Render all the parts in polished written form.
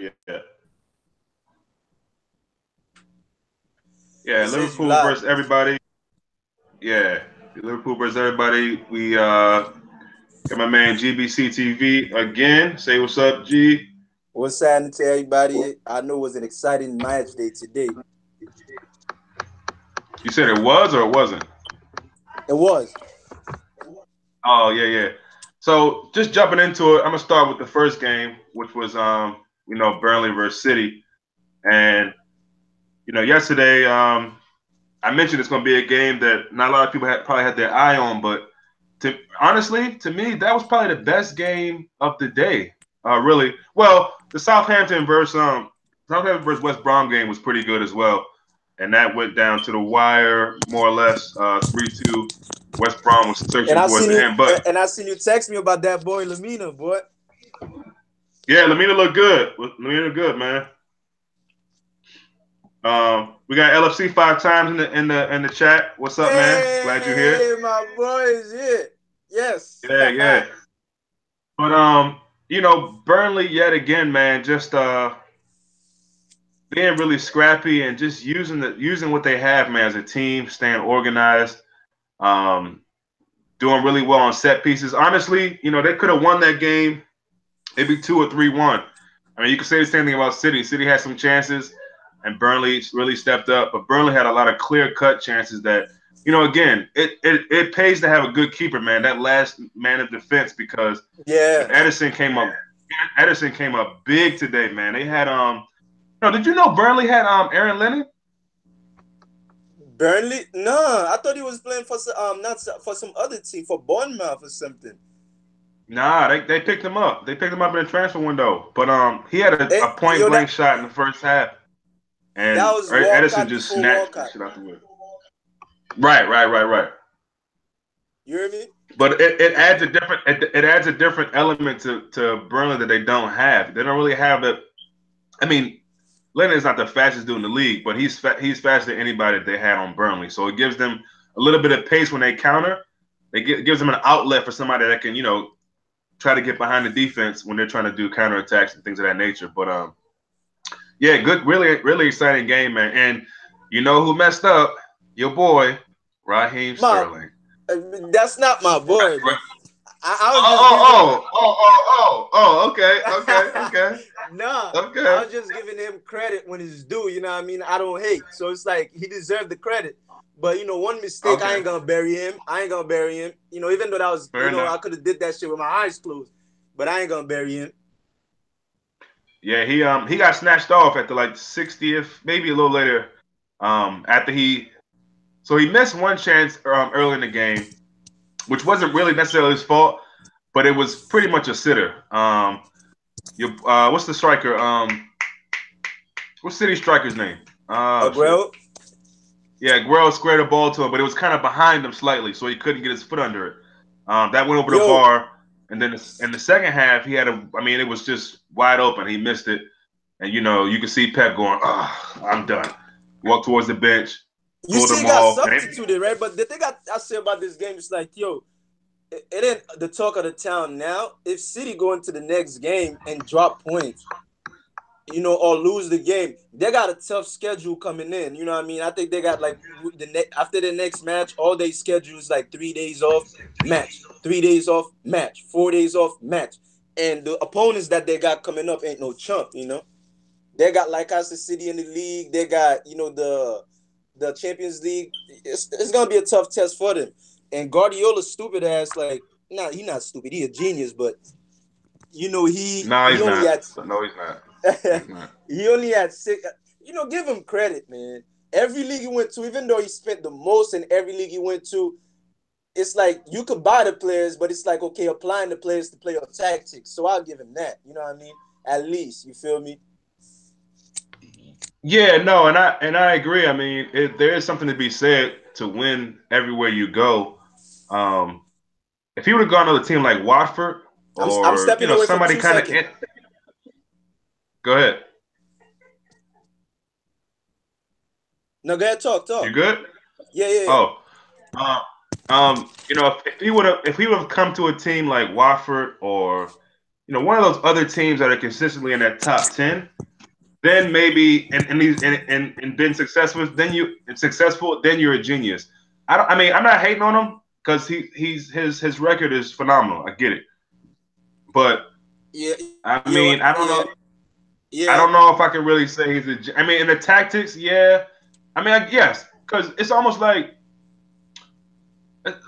Yeah. Yeah, Liverpool versus everybody. Yeah, Liverpool versus everybody. We got my man GBCTV again. Say what's up, G. What's happening to everybody? I know it was an exciting match day today. You said it was or it wasn't? It was. Oh yeah. So just jumping into it, I'm gonna start with the first game, which was Burnley versus City, and yesterday I mentioned it's gonna be a game that not a lot of people probably had their eye on, but honestly, to me, that was probably the best game of the day. Really, well, the Southampton versus West Brom game was pretty good as well, and that went down to the wire more or less, 3-2. West Brom was And searching I towards seen the you end, but and I seen you text me about that boy Lamina, boy. yeah, Lamina looked good. Lamina looked good, man. We got LFC 5 times in the chat. What's up, man? Glad you're here. Hey, my boy is here. Yes. Yeah. But Burnley yet again, man, just being really scrappy and just using what they have, man, as a team, staying organized, um, doing really well on set pieces. Honestly, they could have won that game maybe 2 or 3-1. I mean, you could say the same thing about City. City had some chances, and Burnley really stepped up. But Burnley had a lot of clear-cut chances that, again, it pays to have a good keeper, man. That last man of defense, because Yeah. Edison came up big today, man. They had did you know Burnley had Aaron Lennon? Burnley? No, I thought he was playing for not for some other team, for Bournemouth or something. Nah, they picked him up. They picked him up in the transfer window. But he had a point blank shot in the first half, and that was Edison Walcott just before snatched Walcott. the shit out the way. Right. You hear me? But it adds a different element to Burnley that they don't have. They don't really have it. I mean, Lennon is not the fastest dude in the league, but he's faster than anybody that they had on Burnley. So it gives them a little bit of pace when they counter. It gives them an outlet for somebody that can try to get behind the defense when they're trying to do counterattacks and things of that nature. But yeah, good, really exciting game, man. And you know who messed up? Your boy, Raheem Sterling. That's not my boy. Right. Okay. Nah, Okay. I was just giving him credit when it's due. You know what I mean? I don't hate, so it's like he deserved the credit. But one mistake, okay. I ain't gonna bury him. Even though that was, Fair enough. I could have did that shit with my eyes closed, but I ain't gonna bury him. Yeah, he got snatched off at the 60th, maybe a little later. After he missed one chance early in the game, which wasn't really necessarily his fault, but it was pretty much a sitter. What's the striker? What's City striker's name? Aguero. Yeah, Aguero squared the ball to him, but it was kind of behind him slightly, so he couldn't get his foot under it. That went over the bar, and then in the second half, it was just wide open. He missed it, and you could see Pep going, "Oh, I'm done." Walk towards the bench. You see, he got substituted, right? But the thing I say about this game is it ain't the talk of the town now. If City go into the next game and drop points, or lose the game, they got a tough schedule coming in. You know what I mean? I think they got after the next match, all they schedule is 3 days off, match, 3 days off, match, 4 days off, match. And the opponents that they got coming up ain't no chump, They got Leicester City in the league. They got, the Champions League. It's gonna be a tough test for them. And Guardiola's stupid ass, he's not stupid. He a genius, but he's not. He's not. He only had 6. Give him credit, man. Every league he went to, even though he spent the most in every league he went to, it's you could buy the players, but it's okay, applying the players to play your tactics. So I'll give him that. You know what I mean? At least, you feel me? Yeah, no, and I agree. I mean, there is something to be said to win everywhere you go. If he would have gone to a team like Watford or I'm stepping away somebody kind of. Go ahead. No, go ahead. Talk. You good? Yeah. Oh, if he would have come to a team like Watford or one of those other teams that are consistently in that top 10, then maybe and been successful, then you're a genius. I mean, I'm not hating on him because his record is phenomenal. I get it, but Yeah, I mean, I don't know. I yeah. don't know if I can really say he's a. I mean, in the tactics, yeah. I mean, yes, because it's almost like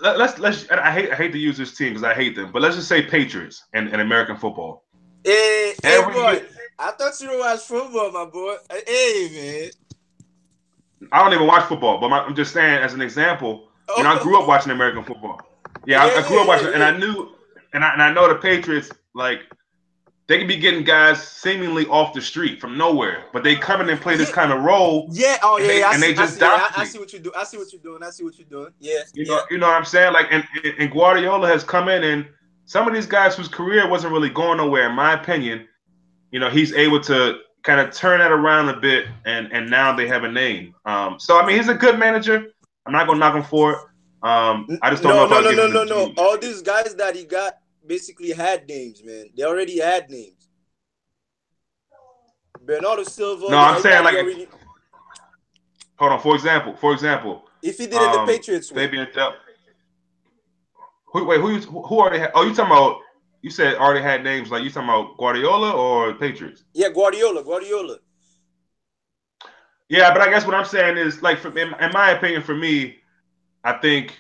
let's. I hate to use this team because I hate them, but let's just say Patriots in American football. Hey, Every boy. year, I thought you don't watch football, my boy. Hey, man. I don't even watch football, but I'm just saying as an example. I grew up Oh, watching American football. Yeah, yeah, I grew yeah, up yeah, watching, and yeah. I knew, and I know the Patriots like they could be getting guys seemingly off the street from nowhere, but they come in and play this Yeah, kind of role, yeah. Oh, and yeah, yeah. they I just see. Yeah, I dominate. see what you do. I see what you're doing. I see what you're doing. Yeah, You yeah. know, you know what I'm saying? Like, and Guardiola has come in, and some of these guys whose career wasn't really going nowhere, in my opinion, he's able to kind of turn that around a bit, and now they have a name. So I mean, he's a good manager. I'm not gonna knock him for it. I just don't know No, if no, I'll no, give no, him the no, no. genius. All these guys that he got basically had names, man. They already had names. Bernardo Silva, No, I'm saying everybody like, already. hold on. For example, If he did it the Patriots way, Fabian Del. Who already had? Oh, you talking about? You said already had names. Like you talking about Guardiola or Patriots? yeah, Guardiola. Yeah, but I guess what I'm saying is like, in my opinion, for me, I think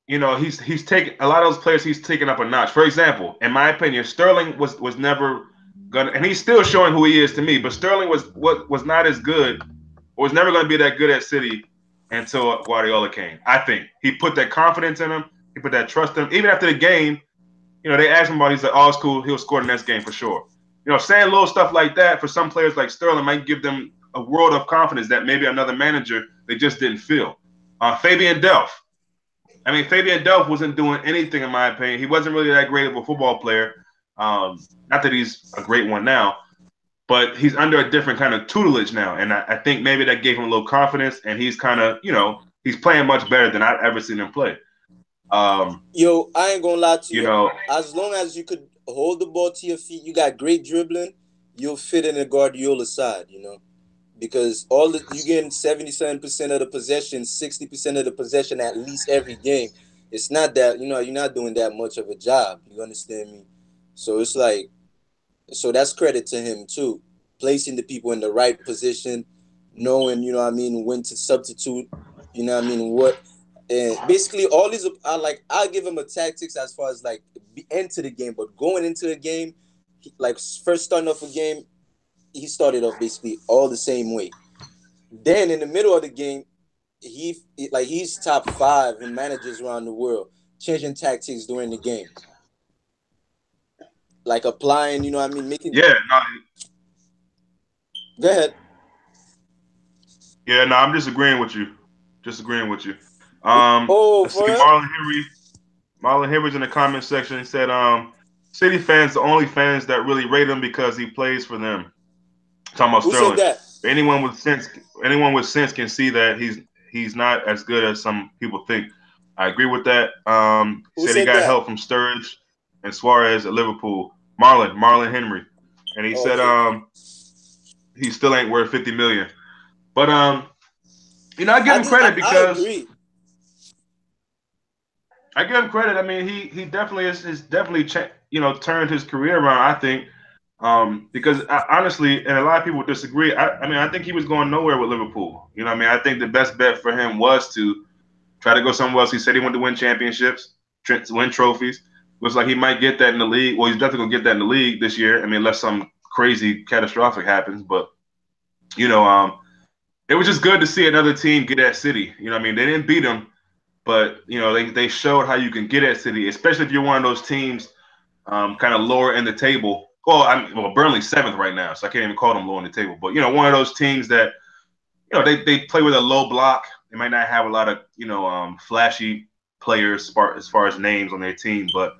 he's taken a lot of those players. He's taken up a notch. For example, in my opinion, Sterling was never gonna, and he's still showing who he is to me. But Sterling was not as good, or was never going to be that good at City until Guardiola came. I think he put that confidence in him. He put that trust in him. Even after the game, they asked him about. He's like, "Oh, it's cool. He'll score the next game for sure." Saying little stuff like that for some players like Sterling might give them a world of confidence that maybe another manager they just didn't feel. Fabian Delph. I mean, Fabian Delph wasn't doing anything in my opinion. He wasn't really that great of a football player. Not that he's a great one now, but he's under a different kind of tutelage now, and I think maybe that gave him a little confidence, and he's kind of, he's playing much better than I've ever seen him play. Yo, I ain't gonna lie to You you. know, As long as you could hold the ball to your feet, you got great dribbling, you'll fit in the Guardiola side, because you getting 77% of the possession, 60% of the possession at least every game. It's not that you're not doing that much of a job. You understand me? So it's like, so that's credit to him too, placing the people in the right position, knowing what I mean when to substitute, what I mean what, and basically all these I'll give him a tactics as far as like into the game, but going into a game, like first starting off a game, he started off basically all the same way. Then in the middle of the game, he's top 5 in managers around the world, changing tactics during the game, like applying, what I mean, making. yeah, no, Go ahead. yeah, no, I'm just agreeing with you, just agreeing with you. Oh, Let's see, for real? Marlon Henry's in the comment section. He said, City fans, the only fans that really rate him because he plays for them. Talking about Who said Sterling. that? Anyone with sense can see that he's not as good as some people think. I agree with that. Who Said he said got that? help from Sturridge and Suarez at Liverpool. Marlon Henry, and he Oh, said okay. he still ain't worth 50 million. But I give him credit I because agree. I give him credit. I mean, he definitely is definitely turned his career around. I think because honestly, and a lot of people disagree. I mean, I think he was going nowhere with Liverpool. You know what I mean? I think the best bet for him was to try to go somewhere else. He said he wanted to win championships, to win trophies. Looks like he might get that in the league. Well, he's definitely gonna get that in the league this year. I mean, unless some crazy catastrophic happens. But it was just good to see another team get at City. You know what I mean? They didn't beat them, but they showed how you can get at City, especially if you're one of those teams kind of lower in the table. Well, Burnley's 7th right now, so I can't even call them low in the table. But one of those teams that they play with a low block. They might not have a lot of flashy players as far as names on their team, but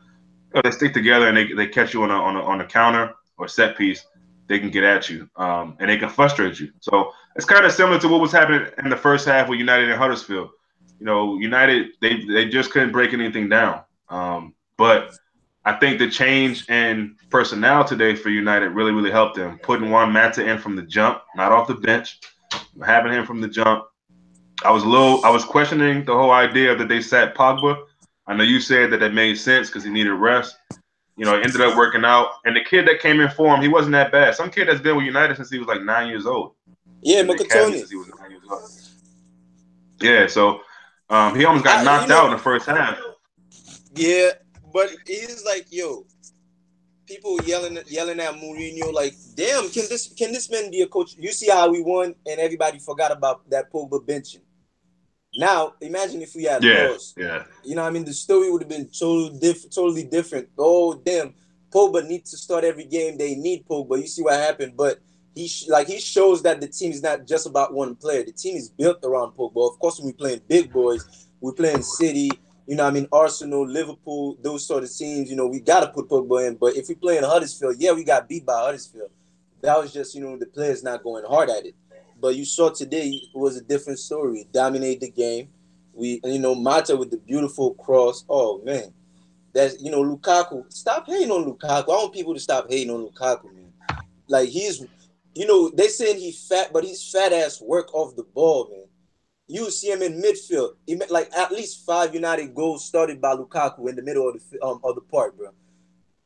they stick together and they catch you on a counter or set piece. They can get at you and they can frustrate you. So it's kind of similar to what was happening in the first half with United and Huddersfield. United they just couldn't break anything down. But I think the change in personnel today for United really, really helped them. Putting Juan Mata in from the jump, not off the bench, having him from the jump. I was questioning the whole idea that they sat Pogba. I know you said that made sense because he needed rest. You know, it ended up working out. And the kid that came in for him, he wasn't that bad. Some kid that's been with United since he was like 9 years old. Yeah, Makatoni. Yeah, so he almost got knocked out in the first half. Yeah, but he's like, yo, people yelling at Mourinho, like, damn, can this man be a coach? You see how we won, and everybody forgot about that Pogba benching. Now, imagine if we had lost. Yeah. You know what I mean? The story would have been totally different. Oh, damn, Pogba needs to start every game. They need Pogba. You see what happened, but he shows that the team is not just about one player. The team is built around Pogba. Of course, when we're playing big boys, we're playing City, you know what I mean, Arsenal, Liverpool, those sort of teams, you know, we got to put Pogba in. But if we play in Huddersfield, yeah, we got beat by Huddersfield. That was just, you know, the players not going hard at it. But you saw today it was a different story. We dominated the game. Mata with the beautiful cross. Oh, man. That's, you know, Lukaku. Stop hating on Lukaku. I want people to stop hating on Lukaku, man. Like, he's, you know, they saying he's fat, but he's fat ass work off the ball, man. You see him in midfield. He made like at least 5 United goals started by Lukaku in the middle of the park, bro.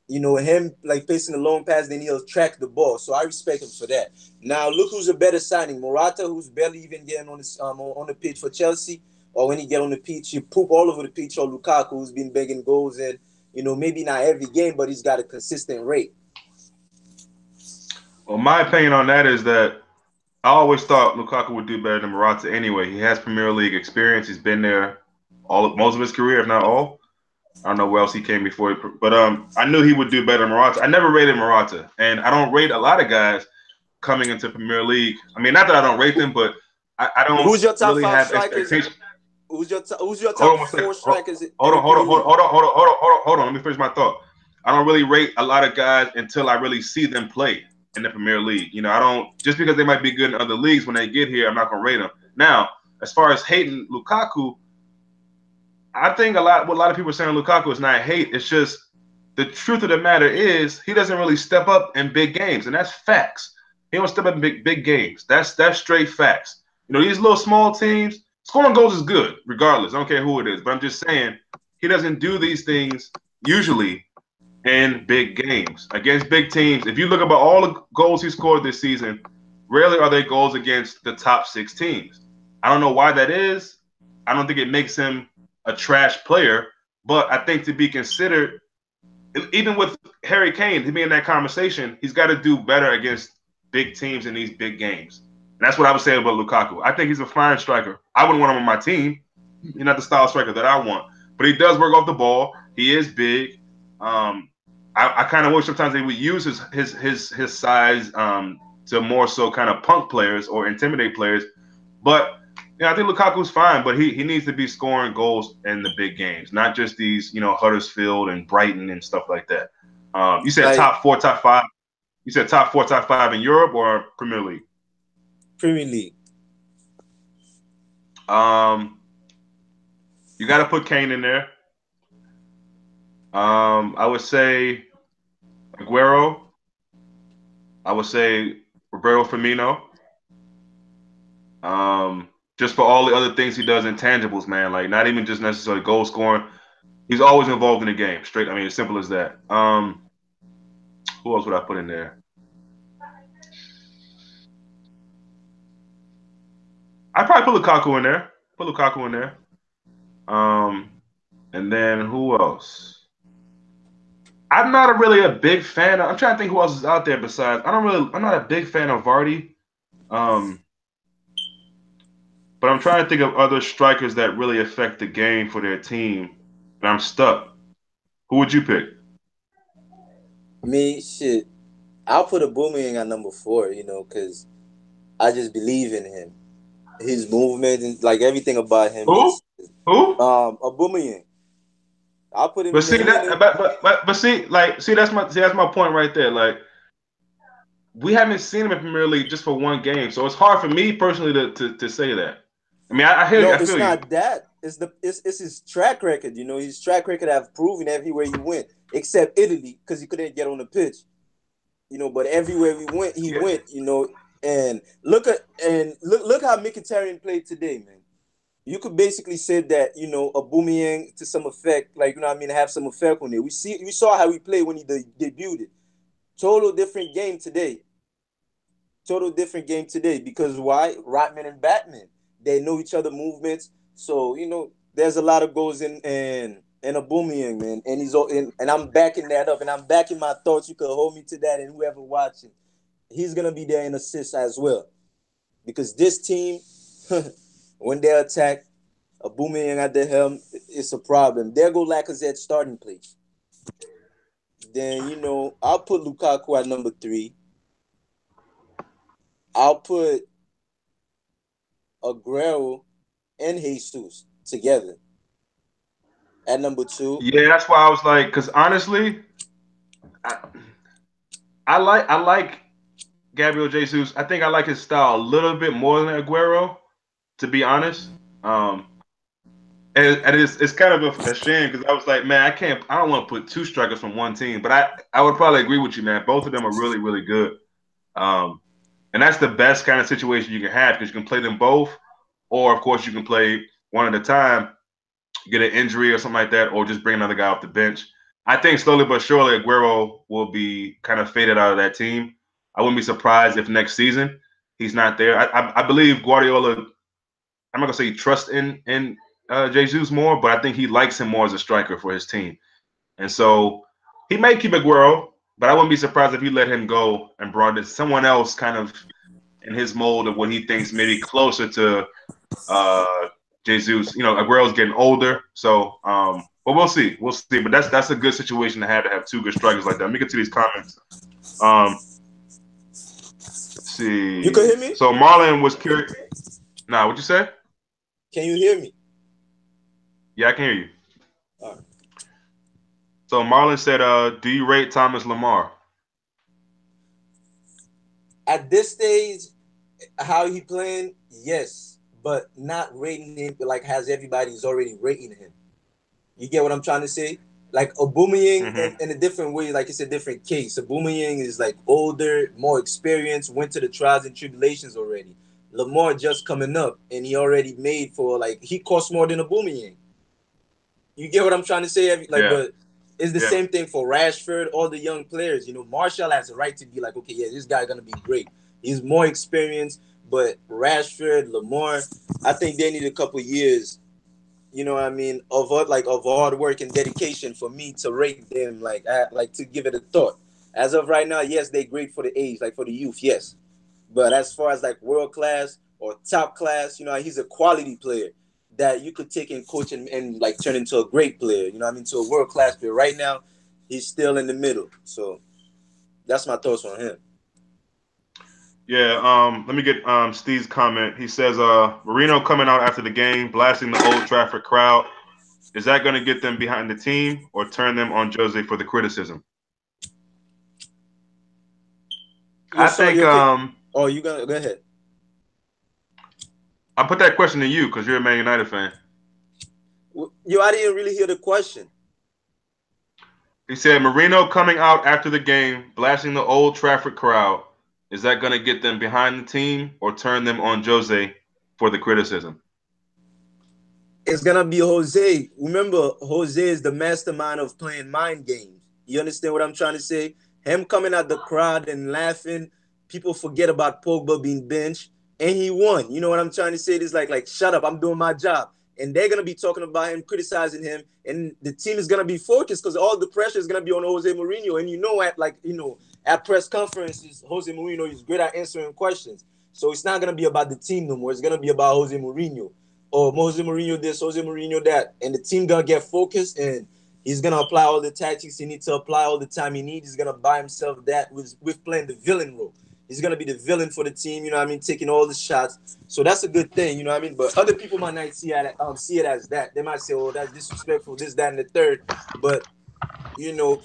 You know, him like facing the long pass, then he'll track the ball. So I respect him for that. Now look who's a better signing: Morata, who's barely even getting on the pitch for Chelsea, or when he get on the pitch, he poop all over the pitch. Or Lukaku, who's been begging goals, and you know maybe not every game, but he's got a consistent rate. Well, my opinion on that is that I always thought Lukaku would do better than Morata anyway. He has Premier League experience. He's been there most of his career, if not all. I don't know where else he came before, but I knew he would do better than Morata. I never rated Morata, and I don't rate a lot of guys coming into Premier League. I mean, not that I don't rate them, but I don't. Who's your top really 5 have strikers? Who's your top 4 strikers? Hold on. Let me finish my thought. I don't really rate a lot of guys until I really see them play in the Premier League. You know, I don't just because they might be good in other leagues when they get here, I'm not gonna rate them. Now, as far as hating Lukaku, I think what a lot of people are saying Lukaku is not hate. It's just the truth of the matter is he doesn't really step up in big games, and that's facts. He don't step up in big games. That's straight facts. You know, these little small teams, scoring goals is good, regardless. I don't care who it is. But I'm just saying he doesn't do these things usually in big games. Against big teams, if you look about all the goals he scored this season, rarely are they goals against the top 6 teams. I don't know why that is. I don't think it makes him a trash player, but I think to be considered, even with Harry Kane to be in that conversation, he's got to do better against big teams in these big games. And that's what I would say about Lukaku. I think he's a fine striker. I wouldn't want him on my team. He's not the style striker that I want, but he does work off the ball. He is big. I kind of wish sometimes they would use his size to more so kind of punk players or intimidate players, but. Yeah, I think Lukaku's fine, but he needs to be scoring goals in the big games, not just these, you know, Huddersfield and Brighton and stuff like that. You said top 4, top 5. You said top 4, top 5 in Europe or Premier League? Premier League. You got to put Kane in there. I would say Aguero. I would say Roberto Firmino. Just for all the other things he does, intangibles, man. Like not even just necessarily goal scoring. He's always involved in the game. Straight. I mean, as simple as that. Who else would I put in there? I'd probably put Lukaku in there. And then who else? I'm not really a big fan of. I'm trying to think who else is out there besides. I'm not a big fan of Vardy. But I'm trying to think of other strikers that really affect the game for their team. And I'm stuck. Who would you pick? Me, shit. I'll put a Aubameyang at number 4, you know, because I just believe in him. His movement and like everything about him. Who? Aubameyang. I'll put him. But see that's my point right there. Like we haven't seen him in Premier League just for one game, so it's hard for me personally to say that. I mean, I hear you. It's not that. It's his track record. You know, his track record have proven everywhere he went. except Italy because he couldn't get on the pitch. But everywhere we went, he went. And look how Mkhitaryan played today, man. You could basically say that a Aubameyang to some effect, have some effect on it. We saw how he played when he debuted. Total different game today. Because why? Rotman and Batman, they know each other movements. So there's a lot of goals in Aubameyang, man, and I'm backing that up, and I'm backing my thoughts. You could hold me to that, and whoever watching, he's gonna be there in assists as well, because this team, when they attack, Aubameyang at the helm, it's a problem. There go Lacazette starting place. Then I'll put Lukaku at number 3. I'll put Aguero and Jesus together at number 2. Yeah, that's why I was like, because honestly, I like Gabriel Jesus. I think I like his style a little bit more than Aguero, to be honest. And it's kind of a shame because I was like, man, I don't want to put 2 strikers from one team, but I would probably agree with you, man. Both of them are really, really good. And that's the best kind of situation you can have because you can play them both, or of course you can play one at a time, get an injury or something like that, or just bring another guy off the bench. I think slowly but surely Aguero will be kind of faded out of that team. I wouldn't be surprised if next season he's not there. I believe Guardiola, I'm not gonna say he trusts in Jesus more, but I think he likes him more as a striker for his team. And so he may keep Aguero, but I wouldn't be surprised if he let him go and brought in someone else kind of in his mold of what he thinks maybe closer to Jesus. Aguero's getting older, so but we'll see. But that's a good situation to have 2 good strikers like that. Let me get to these comments. Let's see. You can hear me? So Marlon was curious. Nah, what'd you say? Can you hear me? Yeah, I can hear you. All right. So Marlon said, do you rate Thomas Lamar? At this stage, how he playing, yes, but not rating him like has everybody's already rating him. You get what I'm trying to say? Like Aubameyang in a different way, like it's a different case. Aubameyang is like older, more experienced, went to the trials and tribulations already. Lamar just coming up, and he already made for he costs more than Aubameyang. You get what I'm trying to say? But it's the same thing for Rashford, all the young players. Martial has a right to be like, okay, yeah, this guy's gonna be great. He's more experienced, but Rashford, Lamar, I think they need a couple years, of hard work and dedication for me to rate them, to give it a thought. As of right now, yes, they're great for the age, for the youth, yes. But as far as world class or top class, he's a quality player that you could take and coach and turn into a great player, to a world class player. Right now, he's still in the middle. So that's my thoughts on him. Yeah, let me get Steve's comment. He says, Marino coming out after the game, blasting the Old Trafford crowd. Is that going to get them behind the team or turn them on Jose for the criticism? I think. Oh, you go ahead. I put that question to you because you're a Man United fan. I didn't really hear the question. He said, Marino coming out after the game, blasting the Old Trafford crowd. Is that going to get them behind the team or turn them on Jose for the criticism? It's going to be Jose. Remember, Jose is the mastermind of playing mind games. You understand what I'm trying to say? Him coming out the crowd and laughing, people forget about Pogba being benched, and he won. You know what I'm trying to say? It's like shut up, I'm doing my job. And they're going to be talking about him, criticizing him, and the team is going to be focused because all the pressure is going to be on Jose Mourinho. And at press conferences, Jose Mourinho is great at answering questions. So it's not going to be about the team no more. It's going to be about Jose Mourinho. Or Jose Mourinho this, Jose Mourinho that. And the team going to get focused, and he's going to apply all the tactics he needs to apply all the time he needs. He's going to buy himself that with playing the villain role. He's going to be the villain for the team, taking all the shots. So that's a good thing, But other people might not see it as that. They might say, oh, that's disrespectful, this, that, and the third. But,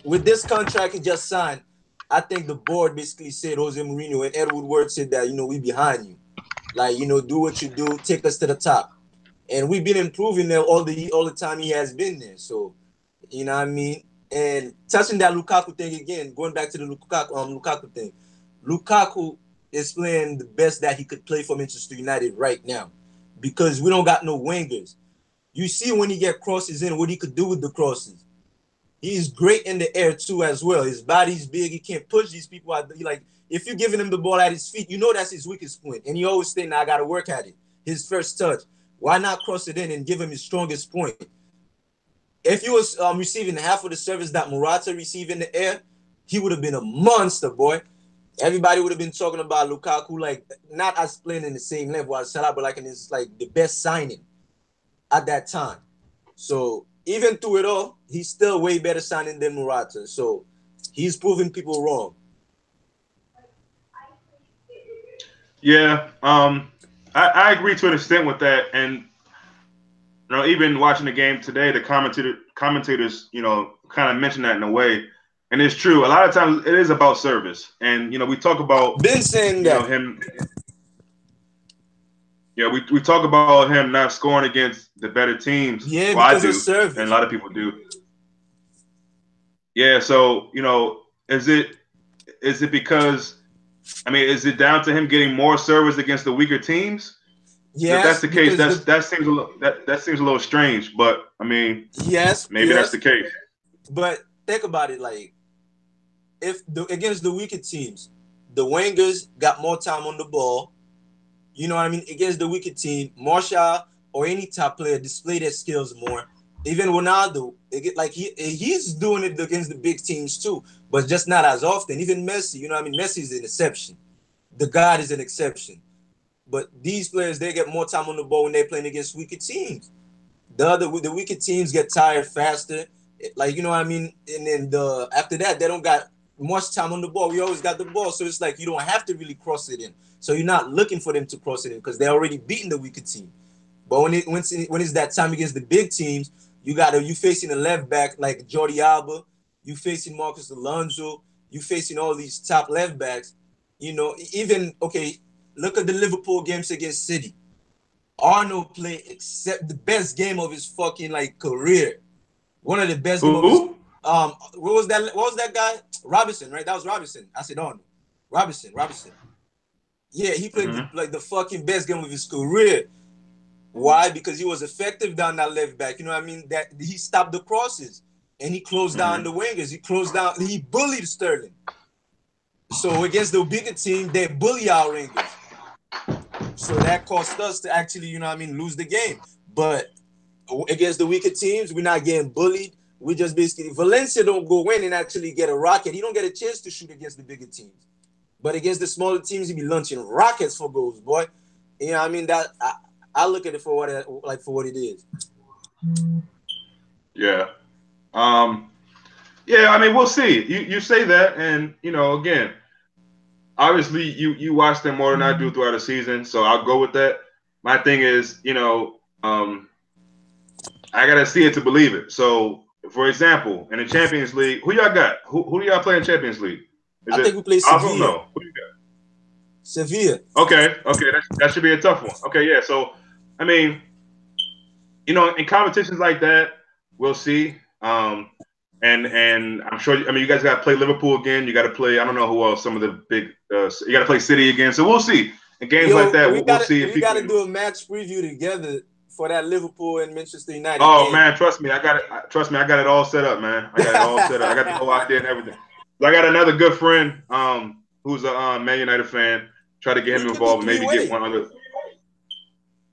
with this contract he just signed, I think the board basically said, Jose Mourinho and Ed Woodward said that, we behind you. Do what you do, take us to the top. And we've been improving there all the time he has been there. So, And touching that Lukaku thing again, going back to the Lukaku thing, Lukaku is playing the best that he could play for Manchester United right now because we don't got no wingers. You see when he get crosses in, what he could do with the crosses. He's great in the air too as well. His body's big. He can't push these people out. Like if you're giving him the ball at his feet, you know that's his weakest point. And he always think, "I got to work at it." His first touch. Why not cross it in and give him his strongest point? If he was receiving half of the service that Morata received in the air, he would have been a monster, boy. Everybody would have been talking about Lukaku, like not as playing in the same level as Salah, but like in his like the best signing at that time. So even through it all, he's still way better signing than Morata. So he's proving people wrong. Yeah, I agree to an extent with that, and even watching the game today, the commentators, kind of mentioned that in a way, and it's true. A lot of times it is about service, and we talk about been saying that him. Yeah, we talk about him not scoring against the better teams. Yeah, well, because I do, of service, and a lot of people do. Yeah, so is it because? I mean, is it down to him getting more service against the weaker teams? Yes, if that's the case, that seems a little strange. But I mean, yes, maybe that's the case. But think about it, like against the weaker teams, the wingers got more time on the ball. You know what I mean? Against the weaker team, Martial or any top player display their skills more. Even Ronaldo, he's doing it against the big teams too, but just not as often. Even Messi, you know what I mean? Messi is an exception. The God is an exception. But these players, they get more time on the ball when they're playing against weaker teams. The weaker teams get tired faster. Like, you know what I mean? And then after that, they don't got much time on the ball. We always got the ball. So it's like you don't have to really cross it in. So you're not looking for them to cross it in because they're already beating the weaker team. But when it's that time against the big teams, you facing a left back like Jordi Alba, you facing Marcus Alonso, you facing all these top left backs. Look at the Liverpool games against City. Arnold played except the best game of his fucking career. One of the best games of his what was that guy? Robinson, right? That was Robinson. I said Arnold. Robinson. Yeah, he played the fucking best game of his career. Why? Because he was effective down that left back. You know what I mean? That he stopped the crosses and he closed down the wingers. He bullied Sterling. So against the bigger team, they bully our wingers. So that cost us to actually, lose the game. But against the weaker teams, we're not getting bullied. We just basically, Valencia don't go in and actually get a rocket. He don't get a chance to shoot against the bigger teams. But against the smaller teams, he be launching rockets for goals, boy. You know what I mean? That I look at it for what it is. Yeah. Yeah, I mean, we'll see. You say that, and again, obviously you watch them more than I do throughout the season, so I'll go with that. My thing is, I gotta see it to believe it. So, for example, in the Champions League, who y'all got? Who do y'all play in Champions League? I think we play Sevilla. No. Who do you got? Sevilla. Okay, that should be a tough one. Okay, yeah. So, I mean, in competitions like that, we'll see. And I'm sure. I mean, you guys got to play Liverpool again. You got to play. I don't know who else. Some of the big. You got to play City again. So we'll see. In games like that, we'll see. We got to do a match preview together for that Liverpool and Manchester United. Oh game. Man, trust me, I got it. Trust me, I got it all set up, man. I got it all set up. I got the whole idea and everything. So I got another good friend, who's a Man United fan. Try to get him involved. Maybe get one other.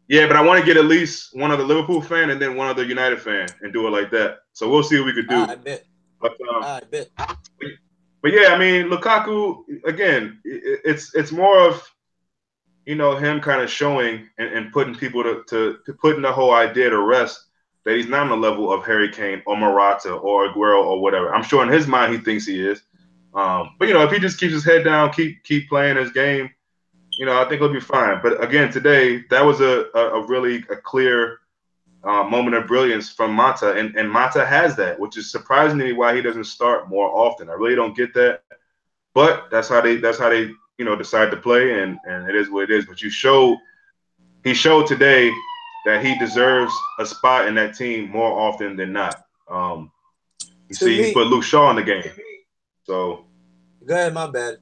Yeah, but I want to get at least one other Liverpool fan and then one other United fan and do it like that. So we'll see what we could do. I bet. I bet. But yeah, I mean, Lukaku again. It's more of him kind of showing and putting people to putting the whole idea to rest that he's not on the level of Harry Kane or Morata or Aguero or whatever. I'm sure in his mind he thinks he is. But if he just keeps his head down, keep playing his game, I think he'll be fine. But again, today that was a really clear moment of brilliance from Mata, and Mata has that, which is surprising to me why he doesn't start more often. I really don't get that, but that's how they decide to play, and it is what it is. But he showed today that he deserves a spot in that team more often than not. You To see, he me, put Luke Shaw in the game. So go ahead, my bad.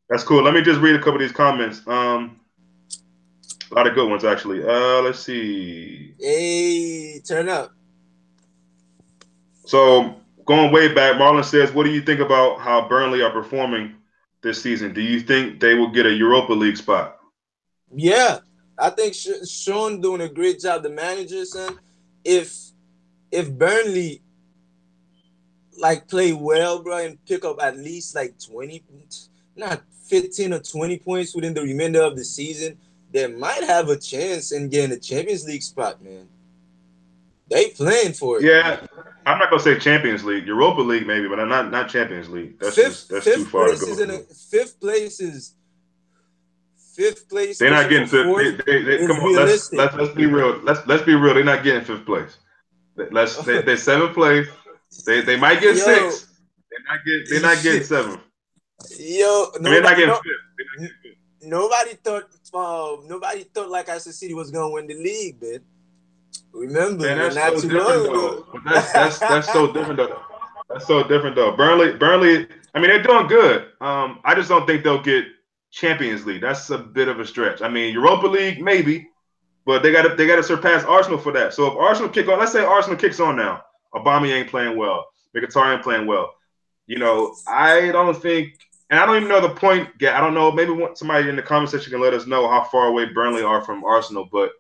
that's cool. Let me just read a couple of these comments. A lot of good ones actually. Let's see. Hey, turn up. So going way back, Marlon says, "What do you think about how Burnley are performing this season? Do you think they will get a Europa League spot?" Yeah, I think Sean doing a great job. The manager, son. If Burnley like play well, bro, and pick up at least like 20, not 15 or 20 points within the remainder of the season, they might have a chance in getting a Champions League spot, man. They playing for it. Yeah, I'm not gonna say Champions League, Europa League maybe, but I'm not Champions League. That's too Fifth far to place go is in for a me. fifth place They're not pushing getting for fifth. fourth They is come on. Let's realistic. let's let's be real. Let's be real. They're not getting fifth place. They're seventh place. They might get Yo, sixth. They're not getting seventh. yo, I mean, they're not nobody, getting no, fifth. They're not getting fifth. nobody thought like Leicester City was gonna win the league, man. Remember, Man, man, that's not so too different long ago. though. But that's so different though. That's so different though. Burnley. I mean, they're doing good. I just don't think they'll get Champions League. That's a bit of a stretch. I mean, Europa League maybe, but they gotta surpass Arsenal for that. So if Arsenal kick on, let's say Arsenal kicks on now, Aubameyang ain't playing well, Mkhitaryan playing well. I don't think, and I don't even know the point. I don't know. Maybe somebody in the comment section can let us know how far away Burnley are from Arsenal, but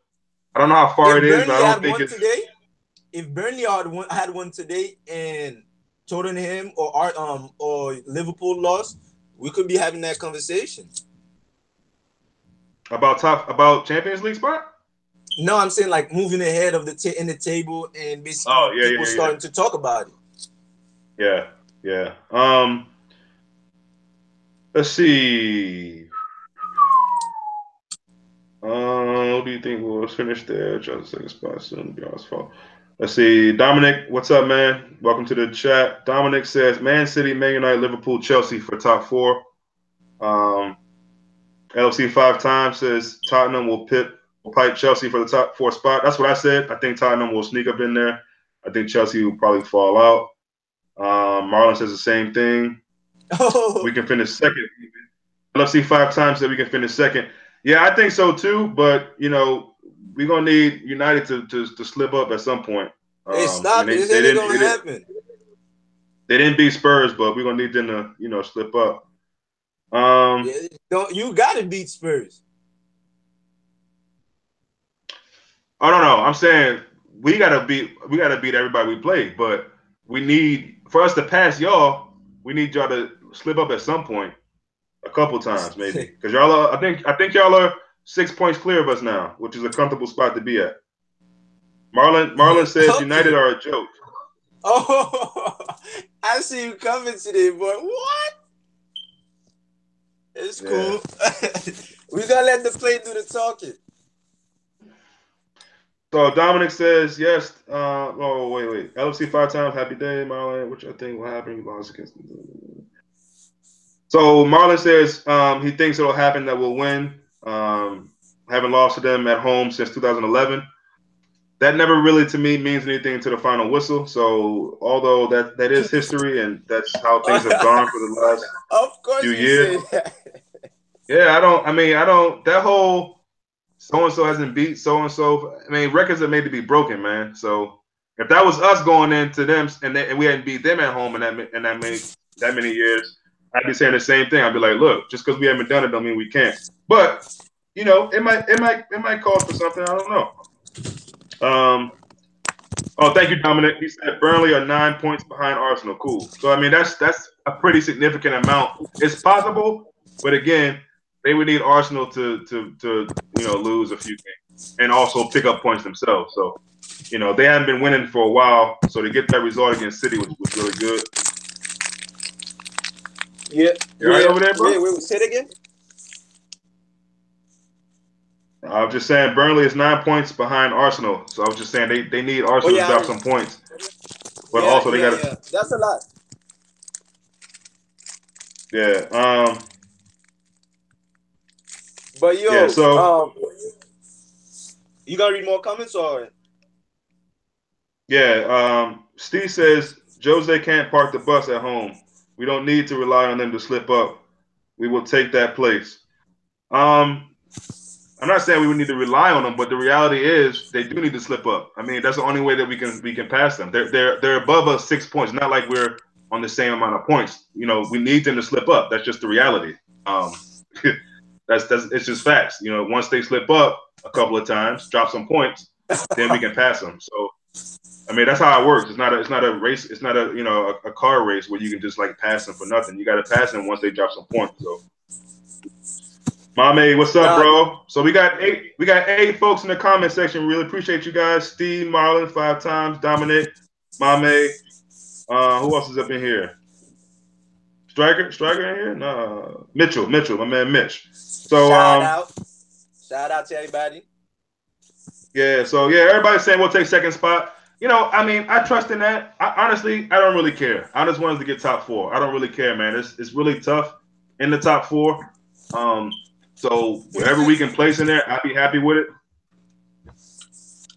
I don't know how far it if is. But Burnley I don't had think one it's. today, if Burnley had one today, and Tottenham or Liverpool lost, we could be having that conversation. About Champions League spot? No, I'm saying like moving ahead of in the table, and Oh basically yeah, people yeah, yeah, starting to talk about it. yeah, yeah. Let's see. What do you think we'll finish there? Try to second spot soon. Be honest, fault. Let's see. Dominic, what's up, man? Welcome to the chat. Dominic says Man City, Man United, Liverpool, Chelsea for top four. LC 5 times says Tottenham will pipe Chelsea for the top four spot. That's what I said. I think Tottenham will sneak up in there. I think Chelsea will probably fall out. Marlon says the same thing. We can finish second. LFC 5 times said we can finish second. Yeah, I think so too. But we're gonna need United to slip up at some point. Hey, I stop mean, it! This ain't gonna happen. they didn't beat Spurs, but we're gonna need them to slip up. You gotta beat Spurs. I don't know. I'm saying we gotta beat everybody we play, but for us to pass y'all, we need y'all to slip up at some point, a couple times maybe, because y'all are. I think y'all are 6 points clear of us now, which is a comfortable spot to be at. Marlon says United Okay. are a joke. Oh, I see you coming today, boy. What? It's cool. We gotta let the play do the talking. So Dominic says yes. Oh wait. LFC 5 times. Happy day, Marlon. Which I think will happen. He lost against. So Marlon says he thinks it'll happen that we'll win. Haven't lost to them at home since 2011. That never really to me means anything to the final whistle. So although that is history and that's how things have gone for the last Of course few you years. say that. Yeah, I don't. That whole so and so hasn't beat so and so. I mean, records are made to be broken, man. So if that was us going into them and we hadn't beat them at home in that many years, I'd be saying the same thing. I'd be like, look, just because we haven't done it, don't mean we can't. But it might call for something. I don't know. Oh, thank you, Dominic. He said Burnley are 9 points behind Arsenal. Cool. So I mean, that's a pretty significant amount. It's possible, but again, they would need Arsenal to lose a few games and also pick up points themselves. So they haven't been winning for a while. So to get that result against City was really good. Yeah. You all right over there, bro? Wait, say it again. I was just saying Burnley is 9 points behind Arsenal. So I was just saying they need Arsenal to drop some points. But also they got to. Yeah. That's a lot. Yeah. But yo, yeah. So you gonna read more comments or? Yeah. Steve says Jose can't park the bus at home. We don't need to rely on them to slip up. We will take that place. Um, I'm not saying we would need to rely on them, but the reality is they do need to slip up. I mean, that's the only way that we can pass them. They're above us 6 points. Not like we're on the same amount of points. We need them to slip up. That's just the reality. That's it's just facts. Once they slip up a couple of times, drop some points, then we can pass them. So I mean, that's how it works. It's not a race. It's not a car race where you can just like pass them for nothing. You got to pass them once they drop some points. So Mame, what's up, Nah, bro? So we got eight folks in the comment section. Really appreciate you guys. Steve, Marlon, 5 times. Dominic, Mame. Who else is up in here? Striker in here? No, Mitchell, my man Mitch. So shout out. Shout out to everybody. yeah, everybody's saying we'll take second spot. I mean, I trust in that. Honestly, I don't really care. I just wanted to get top four. I don't really care, man. It's really tough in the top four. So You wherever see, we can place in there, I'd be happy with it.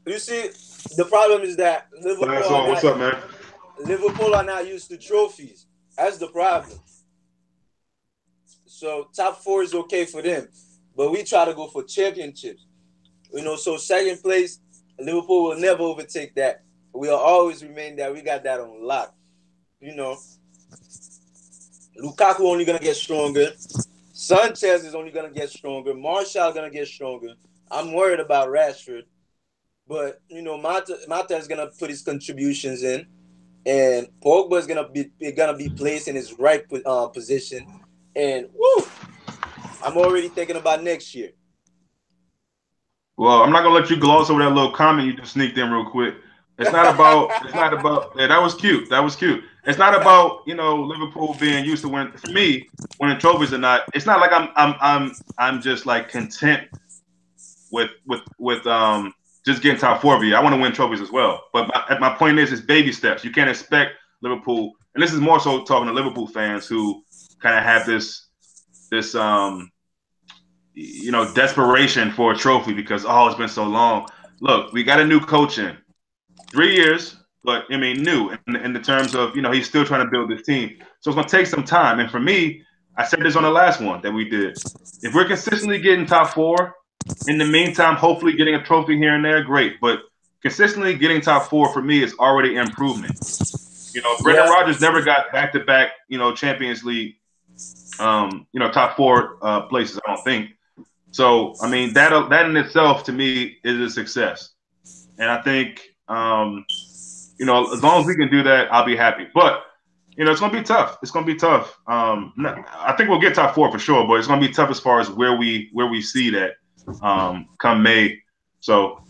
you see, the problem is that Last one, what's up, man? Liverpool are not used to trophies. That's the problem. So top four is okay for them, but we try to go for championships. So second place, Liverpool will never overtake that. We'll always remain there. We got that on lock. You know, Lukaku only gonna get stronger. Sanchez is only gonna get stronger. Martial gonna get stronger. I'm worried about Rashford, but Mata is gonna put his contributions in, and Pogba is gonna be placed in his right position. And woo, I'm already thinking about next year. Well, I'm not gonna let you gloss over that little comment you just sneaked in real quick. It's not about. It's not about. Yeah, that was cute. That was cute. It's not about Liverpool being used to win. For me, winning trophies or not, it's not like I'm just like content with just getting top four of you. I want to win trophies as well. But my point is, it's baby steps. You can't expect Liverpool, and this is more so talking to Liverpool fans who kind of have this desperation for a trophy because it's been so long. Look, we got a new coach in 3 years, but I mean new in the terms of he's still trying to build this team. So it's gonna take some time. And for me, I said this on the last one that we did. If we're consistently getting top four, in the meantime, hopefully getting a trophy here and there, great. But consistently getting top four for me is already improvement. Brendan Yeah, Rodgers never got back to back, Champions League, top four places. I don't think. So I mean that in itself to me is a success, and I think as long as we can do that, I'll be happy. But it's gonna be tough. It's gonna be tough. I think we'll get top four for sure, but it's gonna be tough as far as where we see that come May. So